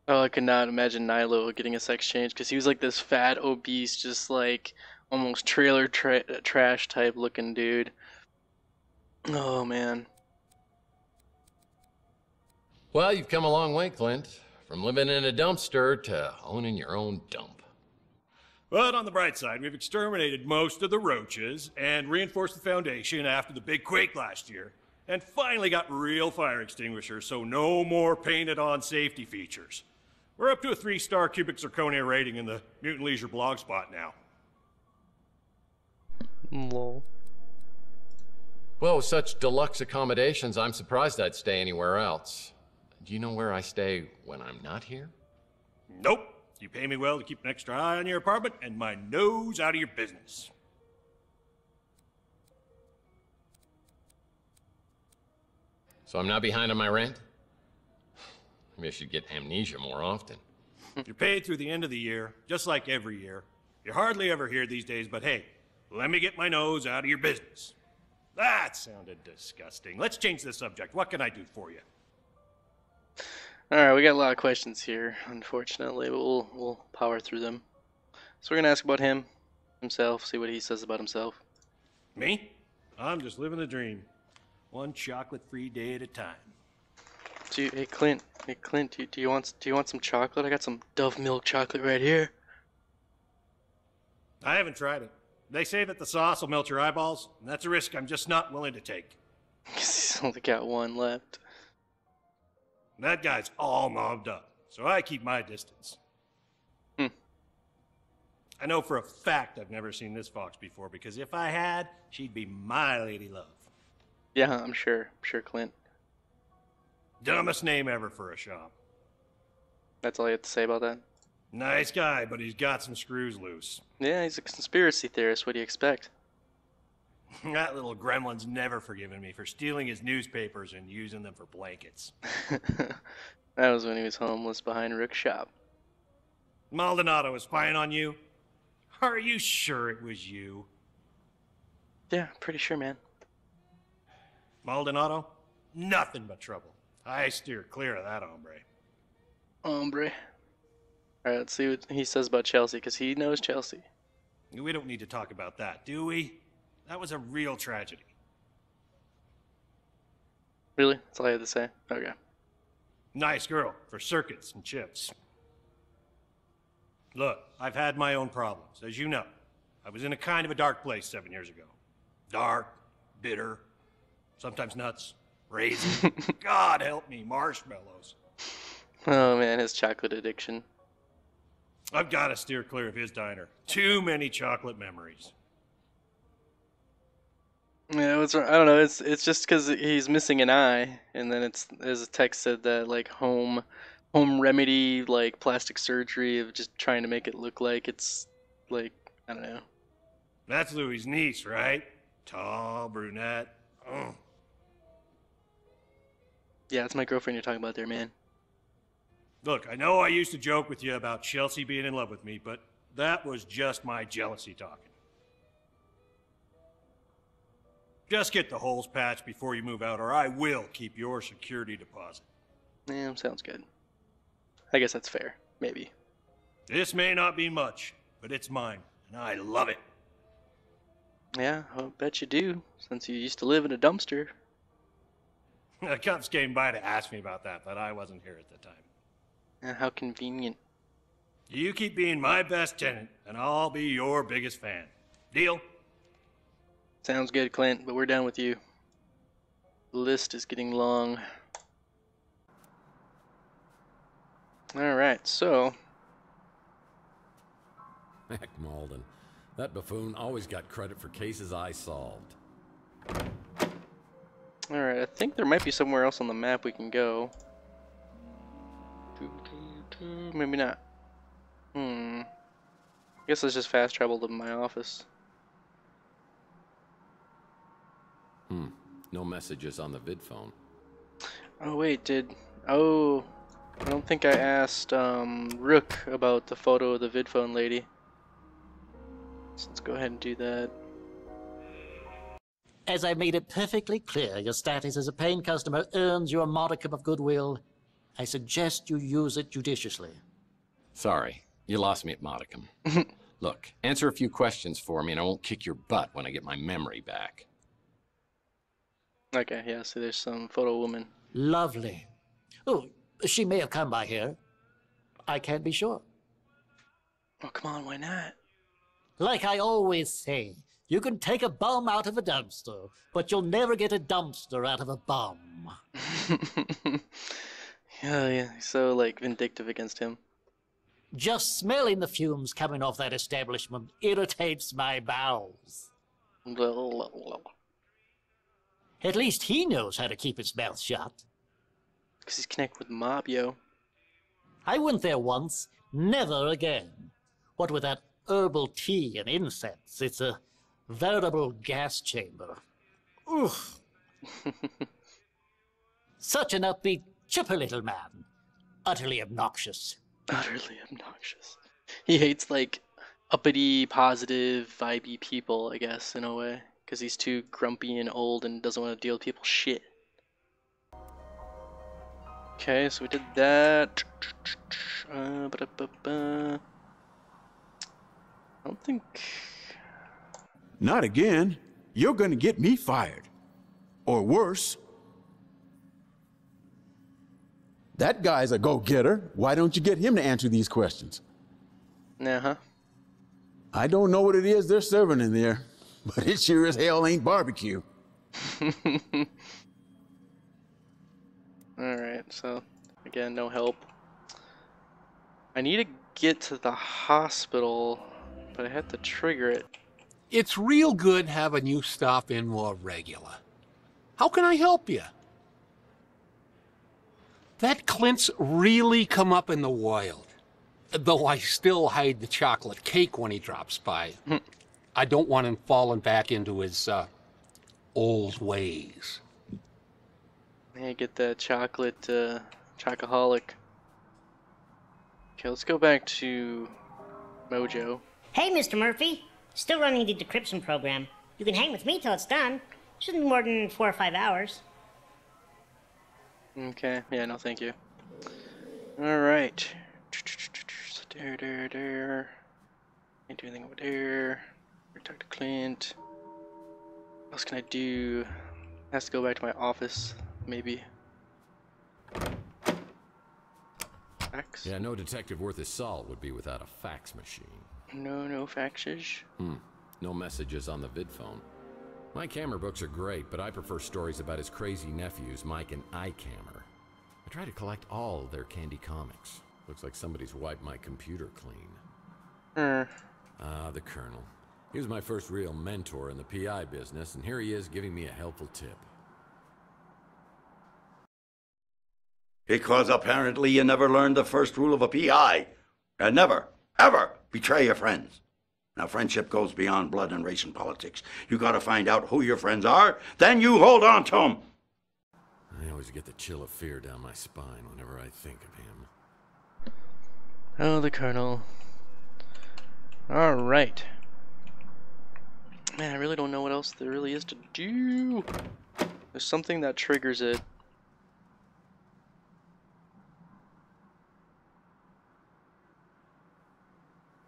Oh, I could not imagine Nilo getting a sex change because he was like this fat, obese, just like almost trailer trash type looking dude. Oh, man. Well, you've come a long way, Clint. From living in a dumpster to owning your own dump. But on the bright side, we've exterminated most of the roaches and reinforced the foundation after the big quake last year, and finally got real fire extinguishers, so no more painted-on safety features. We're up to a 3-star cubic zirconia rating in the Mutant Leisure blog spot now. Lol. Well, with such deluxe accommodations, I'm surprised I'd stay anywhere else. Do you know where I stay when I'm not here? Nope. You pay me well to keep an extra eye on your apartment and my nose out of your business. So I'm not behind on my rent? Maybe I should get amnesia more often. You're paid through the end of the year, just like every year. You're hardly ever here these days, but hey, let me get my nose out of your business. That sounded disgusting. Let's change the subject. What can I do for you? Alright, we got a lot of questions here, unfortunately, but we'll power through them. So we're going to ask about himself, see what he says about himself. Me? I'm just living the dream. One chocolate-free day at a time. Hey Clint, do you want some chocolate? I got some Dove milk chocolate right here. I haven't tried it. They say that the sauce will melt your eyeballs, and that's a risk I'm just not willing to take. He's only got one left. That guy's all mobbed up, so I keep my distance. I know for a fact I've never seen this fox before, because if I had, she'd be my lady love. Yeah, I'm sure Clint. Dumbest name ever for a shop. That's all you have to say about that? Nice guy, but he's got some screws loose. Yeah, he's a conspiracy theorist. What do you expect? That little gremlin's never forgiven me for stealing his newspapers and using them for blankets. That was when he was homeless behind Rook's shop. Maldonado was spying on you? Are you sure it was you? Yeah, pretty sure, man. Maldonado? Nothing but trouble. I steer clear of that hombre. Hombre. Alright, let's see what he says about Chelsea, because he knows Chelsea. We don't need to talk about that, do we? That was a real tragedy. Really? That's all I have to say? Okay. Nice girl for circuits and chips. Look, I've had my own problems, as you know. I was in a kind of a dark place 7 years ago. Dark, bitter, sometimes nuts, raisins. God help me, marshmallows. Oh man, his chocolate addiction. I've got to steer clear of his diner. Too many chocolate memories. Yeah, I don't know. It's just because he's missing an eye, and then it's as a text said that like home remedy, like plastic surgery of just trying to make it look like it's like I don't know. That's Louis' niece, right? Tall, brunette. Oh. Yeah, it's my girlfriend you're talking about there, man. Look, I know I used to joke with you about Chelsea being in love with me, but that was just my jealousy talking. Just get the holes patched before you move out, or I will keep your security deposit. Yeah, sounds good. I guess that's fair. Maybe. This may not be much, but it's mine, and I love it. Yeah, I'll bet you do, since you used to live in a dumpster. The cops came by to ask me about that, but I wasn't here at the time. How convenient. You keep being my best tenant, and I'll be your biggest fan. Deal? Sounds good, Clint, but we're down with you. The list is getting long. Alright, so... Heck, Malden. That buffoon always got credit for cases I solved. Alright, I think there might be somewhere else on the map we can go. Maybe not. I guess let's just fast travel to my office. No messages on the vid phone. Oh wait, I don't think I asked Rook about the photo of the vid phone lady. So let's go ahead and do that. As I made it perfectly clear, your status as a paying customer earns you a modicum of goodwill. I suggest you use it judiciously. Sorry, you lost me at modicum. Look, answer a few questions for me and I won't kick your butt when I get my memory back. Okay, yeah, so there's some photo woman. Lovely. Oh, she may have come by here. I can't be sure. Oh, come on, why not? Like I always say, you can take a bum out of a dumpster, but you'll never get a dumpster out of a bum. Yeah, so like vindictive against him. Just smelling the fumes coming off that establishment irritates my bowels. At least he knows how to keep his mouth shut. Because he's connected with the mob, yo. I went there once, never again. What with that herbal tea and incense, it's a veritable gas chamber. Oof. Such an upbeat, chipper little man. Utterly obnoxious. Utterly obnoxious. He hates, like, uppity, positive, vibey people, I guess, in a way. Because he's too grumpy and old and doesn't want to deal with people's shit. Okay, so we did that. I don't think... Not again. You're gonna get me fired. Or worse. That guy's a go-getter. Why don't you get him to answer these questions? Uh-huh. I don't know what it is they're serving in there, but it sure as hell ain't barbecue. Alright, so, again, no help. I need to get to the hospital, but I have to trigger it. It's real good having you stop in more regular. How can I help you? That Clint's really come up in the wild. Though I still hide the chocolate cake when he drops by. I don't want him falling back into his, old ways. I get that chocolate, chocoholic. Okay, let's go back to Mojo. Hey, Mr. Murphy. Still running the decryption program. You can hang with me till it's done. Shouldn't be more than 4 or 5 hours. Okay, yeah, no thank you. Alright. So there. Can't do anything over there. Talk to Clint. What else can I do? Has to go back to my office, maybe. Fax? Yeah, no detective worth his salt would be without a fax machine. No faxes. No messages on the vid phone. My camera books are great, but I prefer stories about his crazy nephews, Mike and I try to collect all their candy comics. Looks like somebody's wiped my computer clean. The Colonel. He was my first real mentor in the PI business, and here he is giving me a helpful tip. Because apparently you never learned the first rule of a PI. And never, ever betray your friends. Now, friendship goes beyond blood and race and politics. You gotta find out who your friends are, then you hold on to them. I always get the chill of fear down my spine whenever I think of him. Oh, the Colonel. Alright. Man, I really don't know what else there really is to do. There's something that triggers it.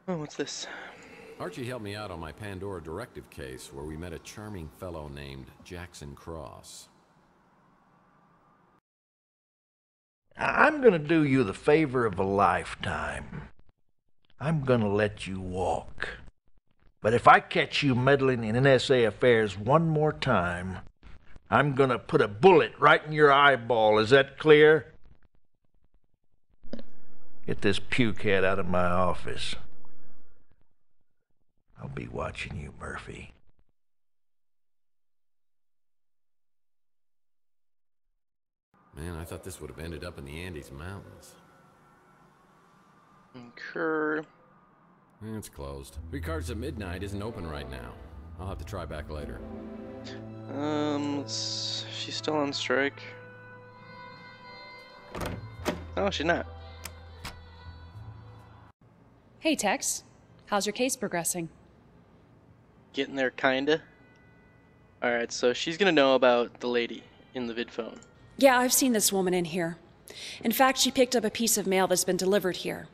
Oh, what's this? Archie helped me out on my Pandora directive case where we met a charming fellow named Jackson Cross. I'm gonna do you the favor of a lifetime. I'm gonna let you walk. But if I catch you meddling in NSA affairs one more time, I'm gonna put a bullet right in your eyeball. Is that clear? Get this pukehead out of my office. I'll be watching you, Murphy. Man, I thought this would have ended up in the Andes Mountains. Incur. It's closed. Ricard's at midnight isn't open right now. I'll have to try back later. She's still on strike. Oh, she's not. Hey, Tex. How's your case progressing? Getting there, kinda. Alright, so she's gonna know about the lady in the vid phone. Yeah, I've seen this woman in here. In fact, she picked up a piece of mail that's been delivered here.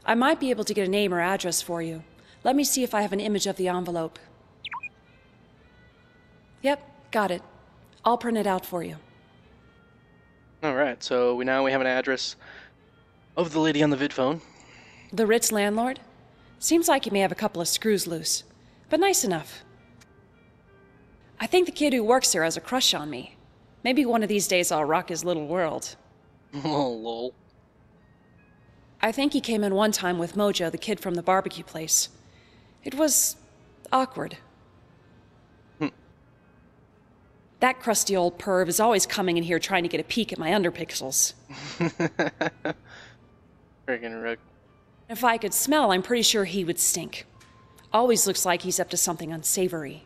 I might be able to get a name or address for you. Let me see if I have an image of the envelope. Yep, got it. I'll print it out for you. Alright, so now we have an address of the lady on the vid phone. The Ritz landlord? Seems like he may have a couple of screws loose, but nice enough. I think the kid who works here has a crush on me. Maybe one of these days I'll rock his little world. Oh, lol. I think he came in one time with Mojo, the kid from the barbecue place. It was awkward. That crusty old perv is always coming in here trying to get a peek at my underpixels. Friggin' Rook. If I could smell, I'm pretty sure he would stink. Always looks like he's up to something unsavory.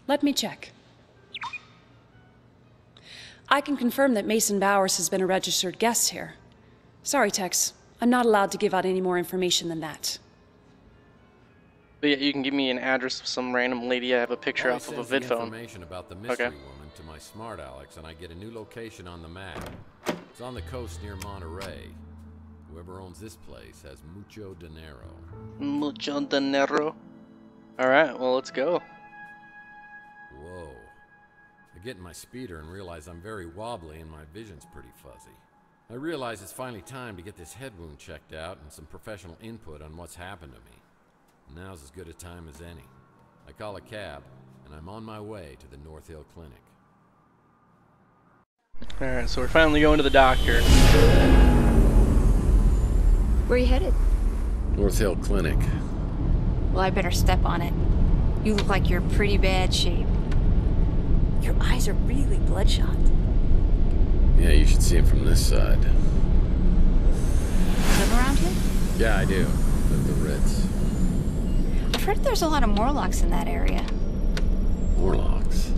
Let me check. I can confirm that Mason Bowers has been a registered guest here. Sorry, Tex. I'm not allowed to give out any more information than that. But yeah, you can give me an address of some random lady I have a picture off of a vid phone. Information about the mystery woman to my smart Alex, and I get a new location on the map. It's on the coast near Monterey. Whoever owns this place has mucho dinero. Mucho dinero. Alright, well, let's go. Whoa. I get in my speeder and realize I'm very wobbly and my vision's pretty fuzzy. I realize it's finally time to get this head wound checked out and some professional input on what's happened to me. Now's as good a time as any. I call a cab, and I'm on my way to the North Hill Clinic. Alright, so we're finally going to the doctor. Where are you headed? North Hill Clinic. Well, I better step on it. You look like you're in pretty bad shape. Your eyes are really bloodshot. Yeah, you should see him from this side. Live around here? Yeah, I do. The Ritz. I've heard there's a lot of Morlocks in that area. Morlocks?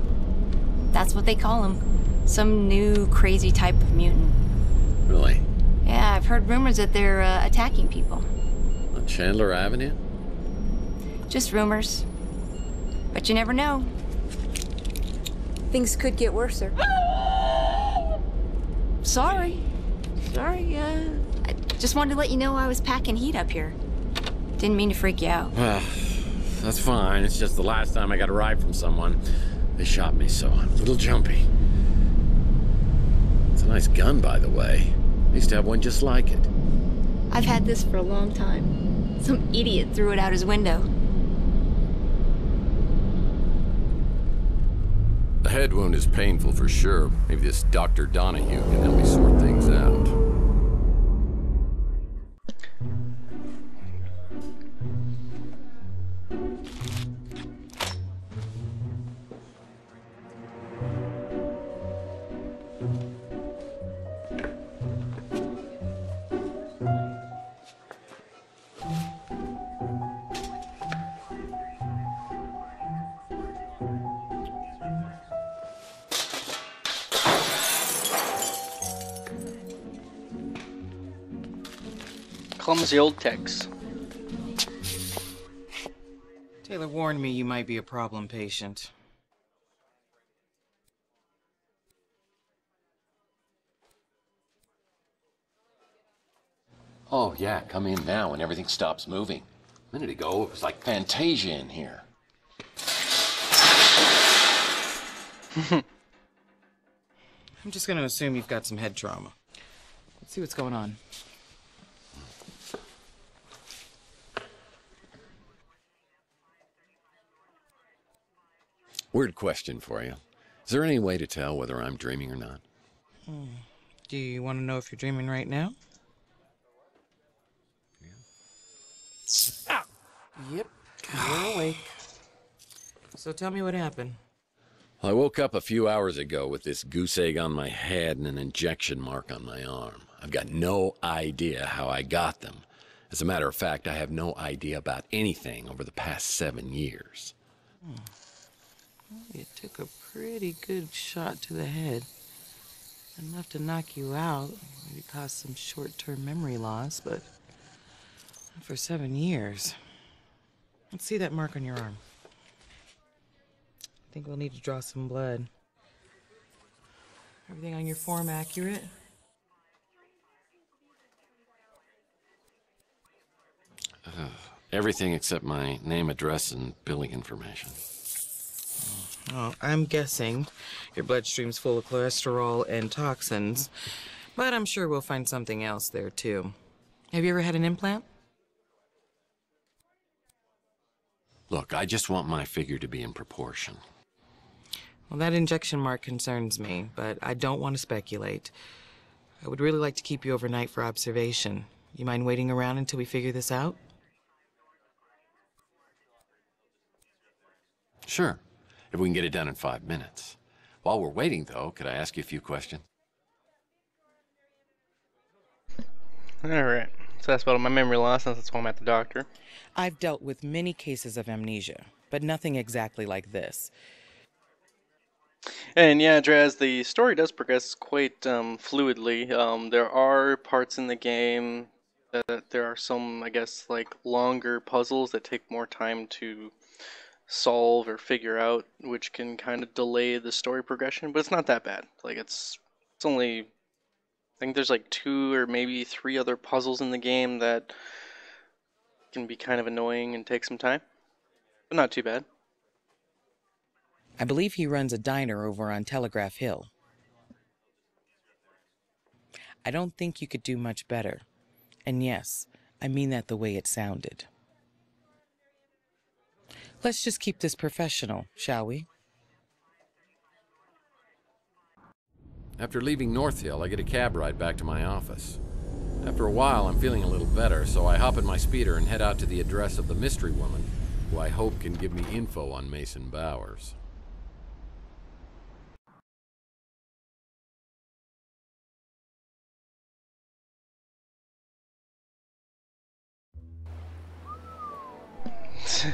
That's what they call them. Some new, crazy type of mutant. Really? Yeah, I've heard rumors that they're attacking people. On Chandler Avenue? Just rumors. But you never know. Things could get worse, sir. Sorry. Sorry, I just wanted to let you know I was packing heat up here. Didn't mean to freak you out. That's fine. It's just the last time I got a ride from someone, they shot me, so I'm a little jumpy. It's a nice gun, by the way. I used to have one just like it. I've had this for a long time. Some idiot threw it out his window. The head wound is painful for sure. Maybe this Dr. Donahue can help me sort things out. Clumsy old Tex. Taylor warned me you might be a problem patient. Oh, yeah, come in now when everything stops moving. A minute ago, it was like Fantasia in here. I'm just gonna assume you've got some head trauma. Let's see what's going on. Weird question for you. Is there any way to tell whether I'm dreaming or not? Do you want to know if you're dreaming right now? Ah! Yep, you're awake. So tell me what happened. I woke up a few hours ago with this goose egg on my head and an injection mark on my arm. I've got no idea how I got them. As a matter of fact, I have no idea about anything over the past 7 years. Well, you took a pretty good shot to the head. Enough to knock you out, maybe cause some short-term memory loss, but not for 7 years. Let's see that mark on your arm. I think we'll need to draw some blood. Everything on your form accurate? Everything except my name, address, and billing information. Oh, I'm guessing your bloodstream's full of cholesterol and toxins, but I'm sure we'll find something else there, too. Have you ever had an implant? Look, I just want my figure to be in proportion. Well, that injection mark concerns me, but I don't want to speculate. I would really like to keep you overnight for observation. You mind waiting around until we figure this out? Sure, if we can get it done in 5 minutes. While we're waiting, though, could I ask you a few questions? Alright, so that's about my memory loss, since that's why I'm at the doctor. I've dealt with many cases of amnesia, but nothing exactly like this. And yeah, Draz, the story does progress quite fluidly. There are parts in the game that there are some, I guess, like longer puzzles that take more time to solve or figure out, which can kind of delay the story progression, but it's not that bad. Like it's only, I think there's like 2 or maybe 3 other puzzles in the game that can be kind of annoying and take some time, but not too bad. I believe he runs a diner over on Telegraph Hill. I don't think you could do much better. And yes, I mean that the way it sounded. Let's just keep this professional, shall we? After leaving North Hill, I get a cab ride back to my office. After a while, I'm feeling a little better, so I hop in my speeder and head out to the address of the mystery woman, who I hope can give me info on Mason Bowers.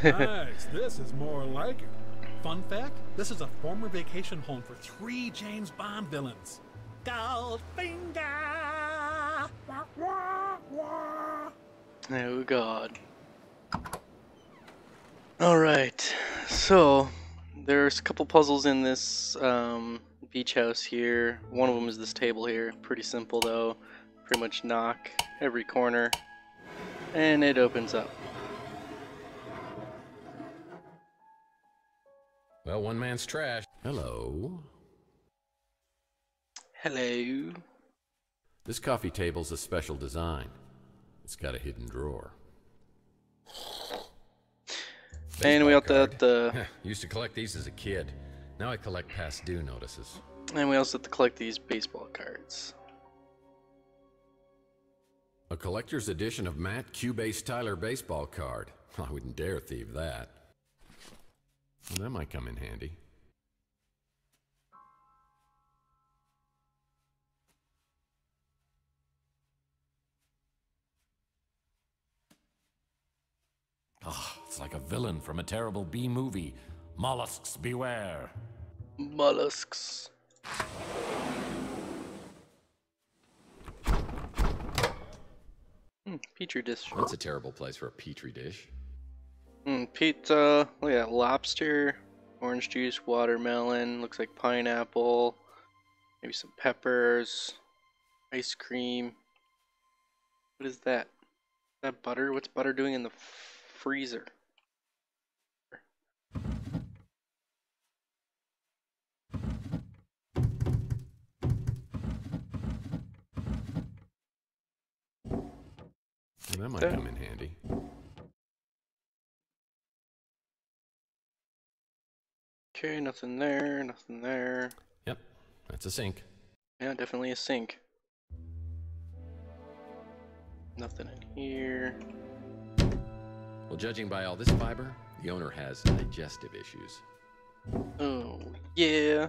Nice, this is more like it. Fun fact, this is a former vacation home for 3 James Bond villains. Goldfinger! Oh god. Alright, so there's a couple puzzles in this beach house here. One of them is this table here. Pretty simple though. Pretty much knock every corner and it opens up. Well, one man's trash. Hello. Hello. This coffee table's a special design. It's got a hidden drawer. And we also have the Used to collect these as a kid. Now I collect past due notices. And we also have to collect these baseball cards. A collector's edition of Matt Cubase Tyler baseball card. I wouldn't dare thieve that. Well, that might come in handy. Oh, it's like a villain from a terrible B movie. Mollusks beware. Mollusks. Petri dish. That's a terrible place for a petri dish. Pizza. Look at that. Lobster, orange juice, watermelon. Looks like pineapple. Maybe some peppers. Ice cream. What is that? Is that butter? What's butter doing in the freezer? That might come in handy. Okay, nothing there, nothing there. Yep, that's a sink. Yeah, definitely a sink. Nothing in here. Well, judging by all this fiber, the owner has digestive issues. Oh, yeah.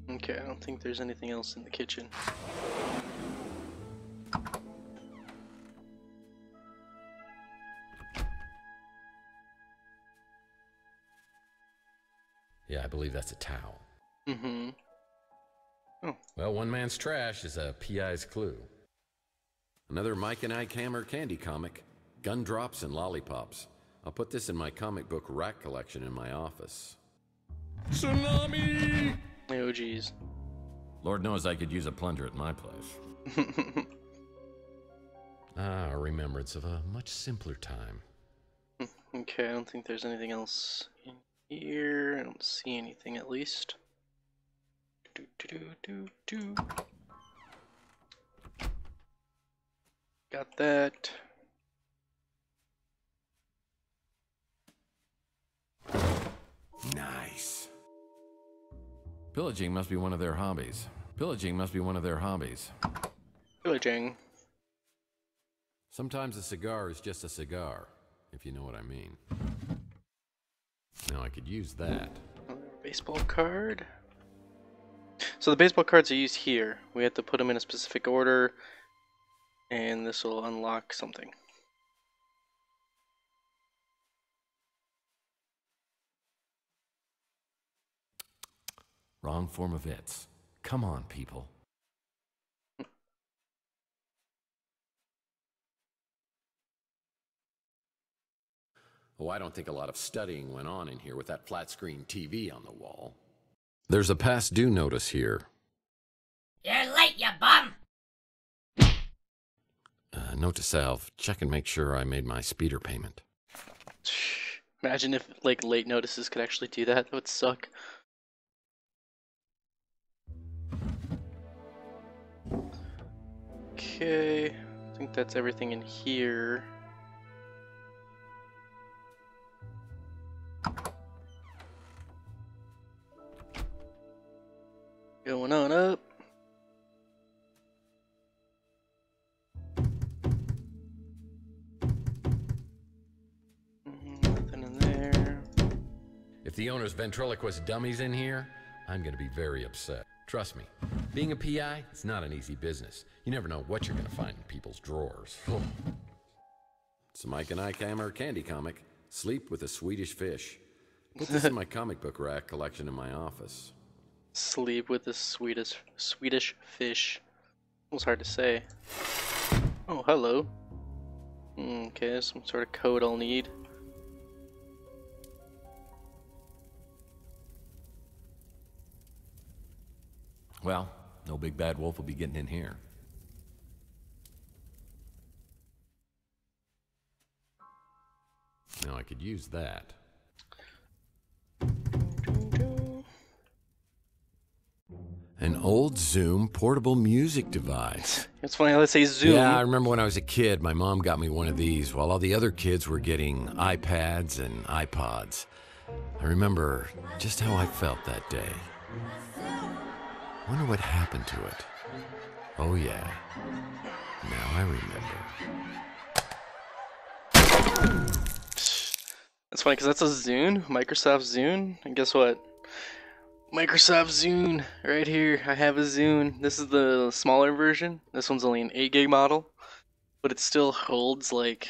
Okay, I don't think there's anything else in the kitchen. Yeah, I believe that's a towel. Mm-hmm. Oh. Well, one man's trash is a PI's clue. Another Mike and Ike Hammer candy comic, Gumdrops and Lollipops. I'll put this in my comic book rack collection in my office. Tsunami! Oh, geez. Lord knows I could use a plunger at my place. A remembrance of a much simpler time. Okay, I don't think there's anything else in here. I don't see anything, at least. Got that. Nice. Pillaging must be one of their hobbies. Pillaging must be one of their hobbies. Pillaging. Sometimes a cigar is just a cigar, if you know what I mean. Now I could use that. Another baseball card. So the baseball cards are used here. We have to put them in a specific order, and this will unlock something. Wrong form of its. Come on, people. Oh, I don't think a lot of studying went on in here with that flat-screen TV on the wall. There's a past due notice here. You're late, you bum! Note to self, check and make sure I made my speeder payment. Imagine if, like, late notices could actually do that. That would suck. Okay, I think that's everything in here. Going on up. Nothing in there. If the owner's ventriloquist dummies in here, I'm gonna be very upset. Trust me, being a PI, it's not an easy business. You never know what you're gonna find in people's drawers. It's a Mike and Ike Hammer candy comic, Sleep with a Swedish Fish. Put this in my comic book rack collection in my office. Sleep with a Swedish fish. It was hard to say. Oh, hello. Okay, some sort of code I'll need. Well, no big bad wolf will be getting in here. Now I could use that. An old Zoom portable music device. It's funny how they say Zoom. Yeah, I remember when I was a kid, my mom got me one of these while all the other kids were getting iPads and iPods. I remember just how I felt that day. Wonder what happened to it. Oh yeah, now I remember. That's funny because that's a Zune, Microsoft Zune, and guess what? Microsoft Zune, right here. I have a Zune. This is the smaller version. This one's only an 8 gig model, but it still holds like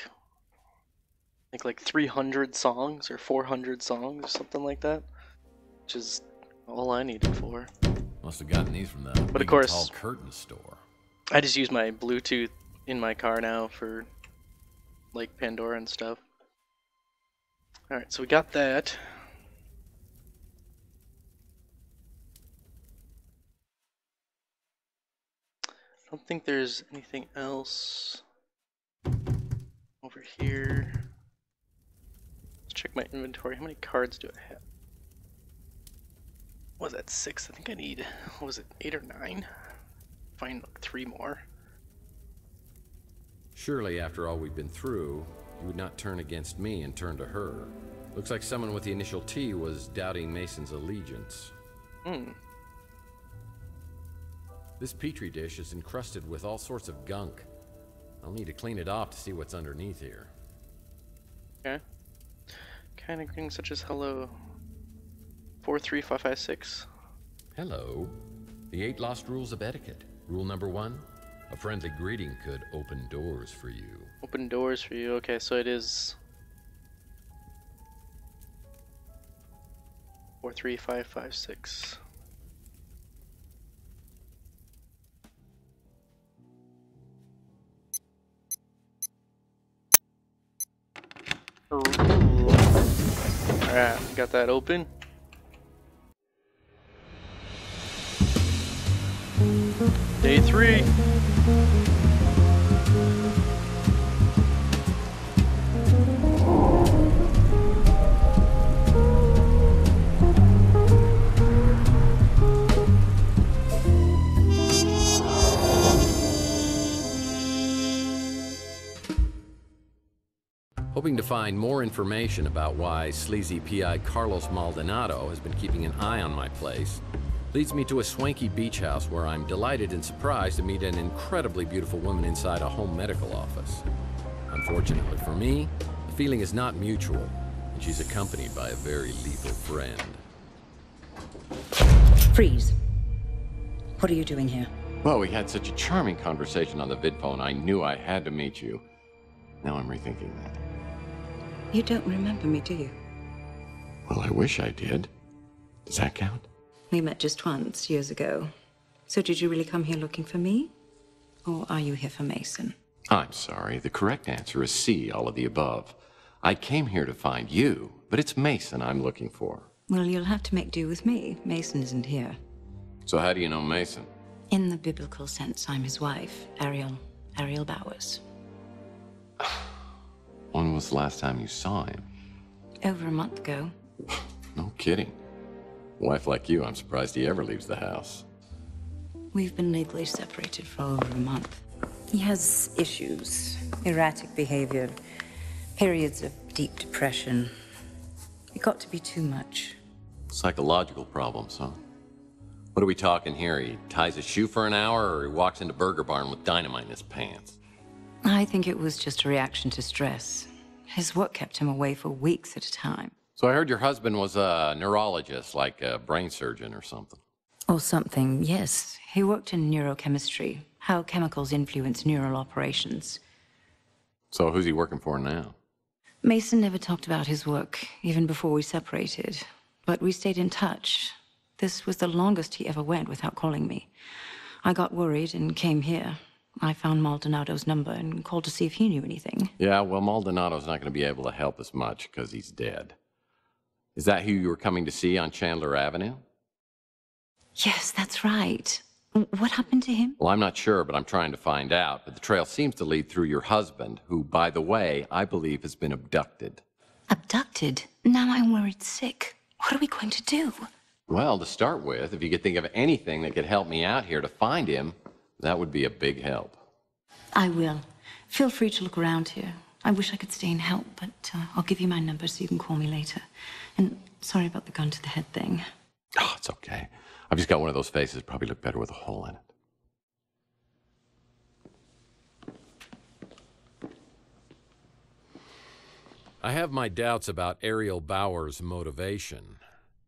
300 songs or 400 songs or something like that. which is all I needed for. Must have gotten these from the But of big course, tall curtain store. I just use my Bluetooth in my car now for like Pandora and stuff. Alright, so we got that. I don't think there's anything else over here. Let's check my inventory. How many cards do I have? What was that, 6? I think I need, what was it, 8 or 9? Find like 3 more. Surely, after all we've been through, you would not turn against me and turn to her. Looks like someone with the initial T was doubting Mason's allegiance. This petri dish is encrusted with all sorts of gunk. I'll need to clean it off to see what's underneath here. Okay. Kind of greetings such as hello. 43556. Hello. The 8 lost rules of etiquette. Rule number 1, a friendly greeting could open doors for you. Open doors for you. Okay, so it is 43556. Alright, got that open. Day 3. Hoping to find more information about why sleazy PI Carlos Maldonado has been keeping an eye on my place leads me to a swanky beach house where I'm delighted and surprised to meet an incredibly beautiful woman inside a home medical office. Unfortunately for me, the feeling is not mutual, and she's accompanied by a very lethal friend. Freeze. What are you doing here? Well, we had such a charming conversation on the vidphone, I knew I had to meet you. Now I'm rethinking that. You don't remember me, do you? Well, I wish I did. Does that count? We met just once, years ago. So did you really come here looking for me? Or are you here for Mason? I'm sorry. The correct answer is C, all of the above. I came here to find you, but it's Mason I'm looking for. Well, you'll have to make do with me. Mason isn't here. So how do you know Mason? In the biblical sense, I'm his wife, Ariel Bowers. When was the last time you saw him? Over a month ago. No kidding. A wife like you, I'm surprised he ever leaves the house. We've been legally separated for over a month. He has issues, erratic behavior, periods of deep depression. It got to be too much. Psychological problems, huh? What are we talking here? He ties a shoe for an hour, or he walks into Burger Barn with dynamite in his pants? I think it was just a reaction to stress. His work kept him away for weeks at a time. So I heard your husband was a neurologist, like a brain surgeon or something. Or something, yes. He worked in neurochemistry, how chemicals influence neural operations. So who's he working for now? Mason never talked about his work, even before we separated. But we stayed in touch. This was the longest he ever went without calling me. I got worried and came here. I found Maldonado's number and called to see if he knew anything. Yeah, well, Maldonado's not going to be able to help us much because he's dead. Is that who you were coming to see on Chandler Avenue? Yes, that's right. What happened to him? Well, I'm not sure, but I'm trying to find out. But the trail seems to lead through your husband, who, by the way, I believe has been abducted. Abducted? Now I'm worried sick. What are we going to do? Well, to start with, if you could think of anything that could help me out here to find him, that would be a big help. I will. Feel free to look around here. I wish I could stay and help, but I'll give you my number so you can call me later. And sorry about the gun to the head thing. Oh, it's okay. I've just got one of those faces. Probably look better with a hole in it. I have my doubts about Ariel Bowers' motivation.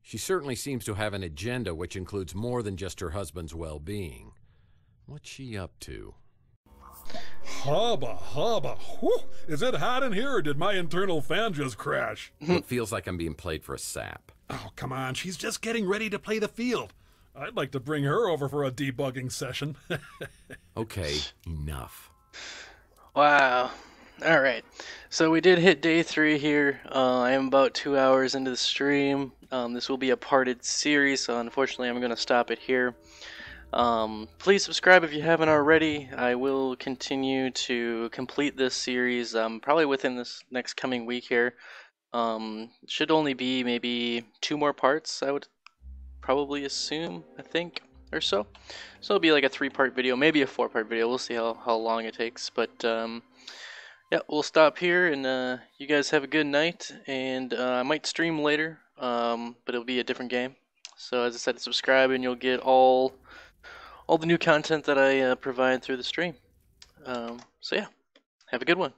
She certainly seems to have an agenda which includes more than just her husband's well-being. What's she up to? Hubba, hubba. Whew. Is it hot in here, or did my internal fan just crash? It feels like I'm being played for a sap. Oh, come on. She's just getting ready to play the field. I'd like to bring her over for a debugging session. Okay, enough. Wow. All right. So we did hit day 3 here. I am about 2 hours into the stream. This will be a parted series, so unfortunately I'm going to stop it here. Please subscribe if you haven't already. I will continue to complete this series probably within this next coming week here. Should only be maybe 2 more parts, I would probably assume, I think, or so. So it'll be like a 3-part video, maybe a 4-part video. We'll see how long it takes. But yeah, we'll stop here, and you guys have a good night. And I might stream later, but it'll be a different game. So as I said, subscribe, and you'll get all the new content that I provide through the stream. So yeah, have a good one.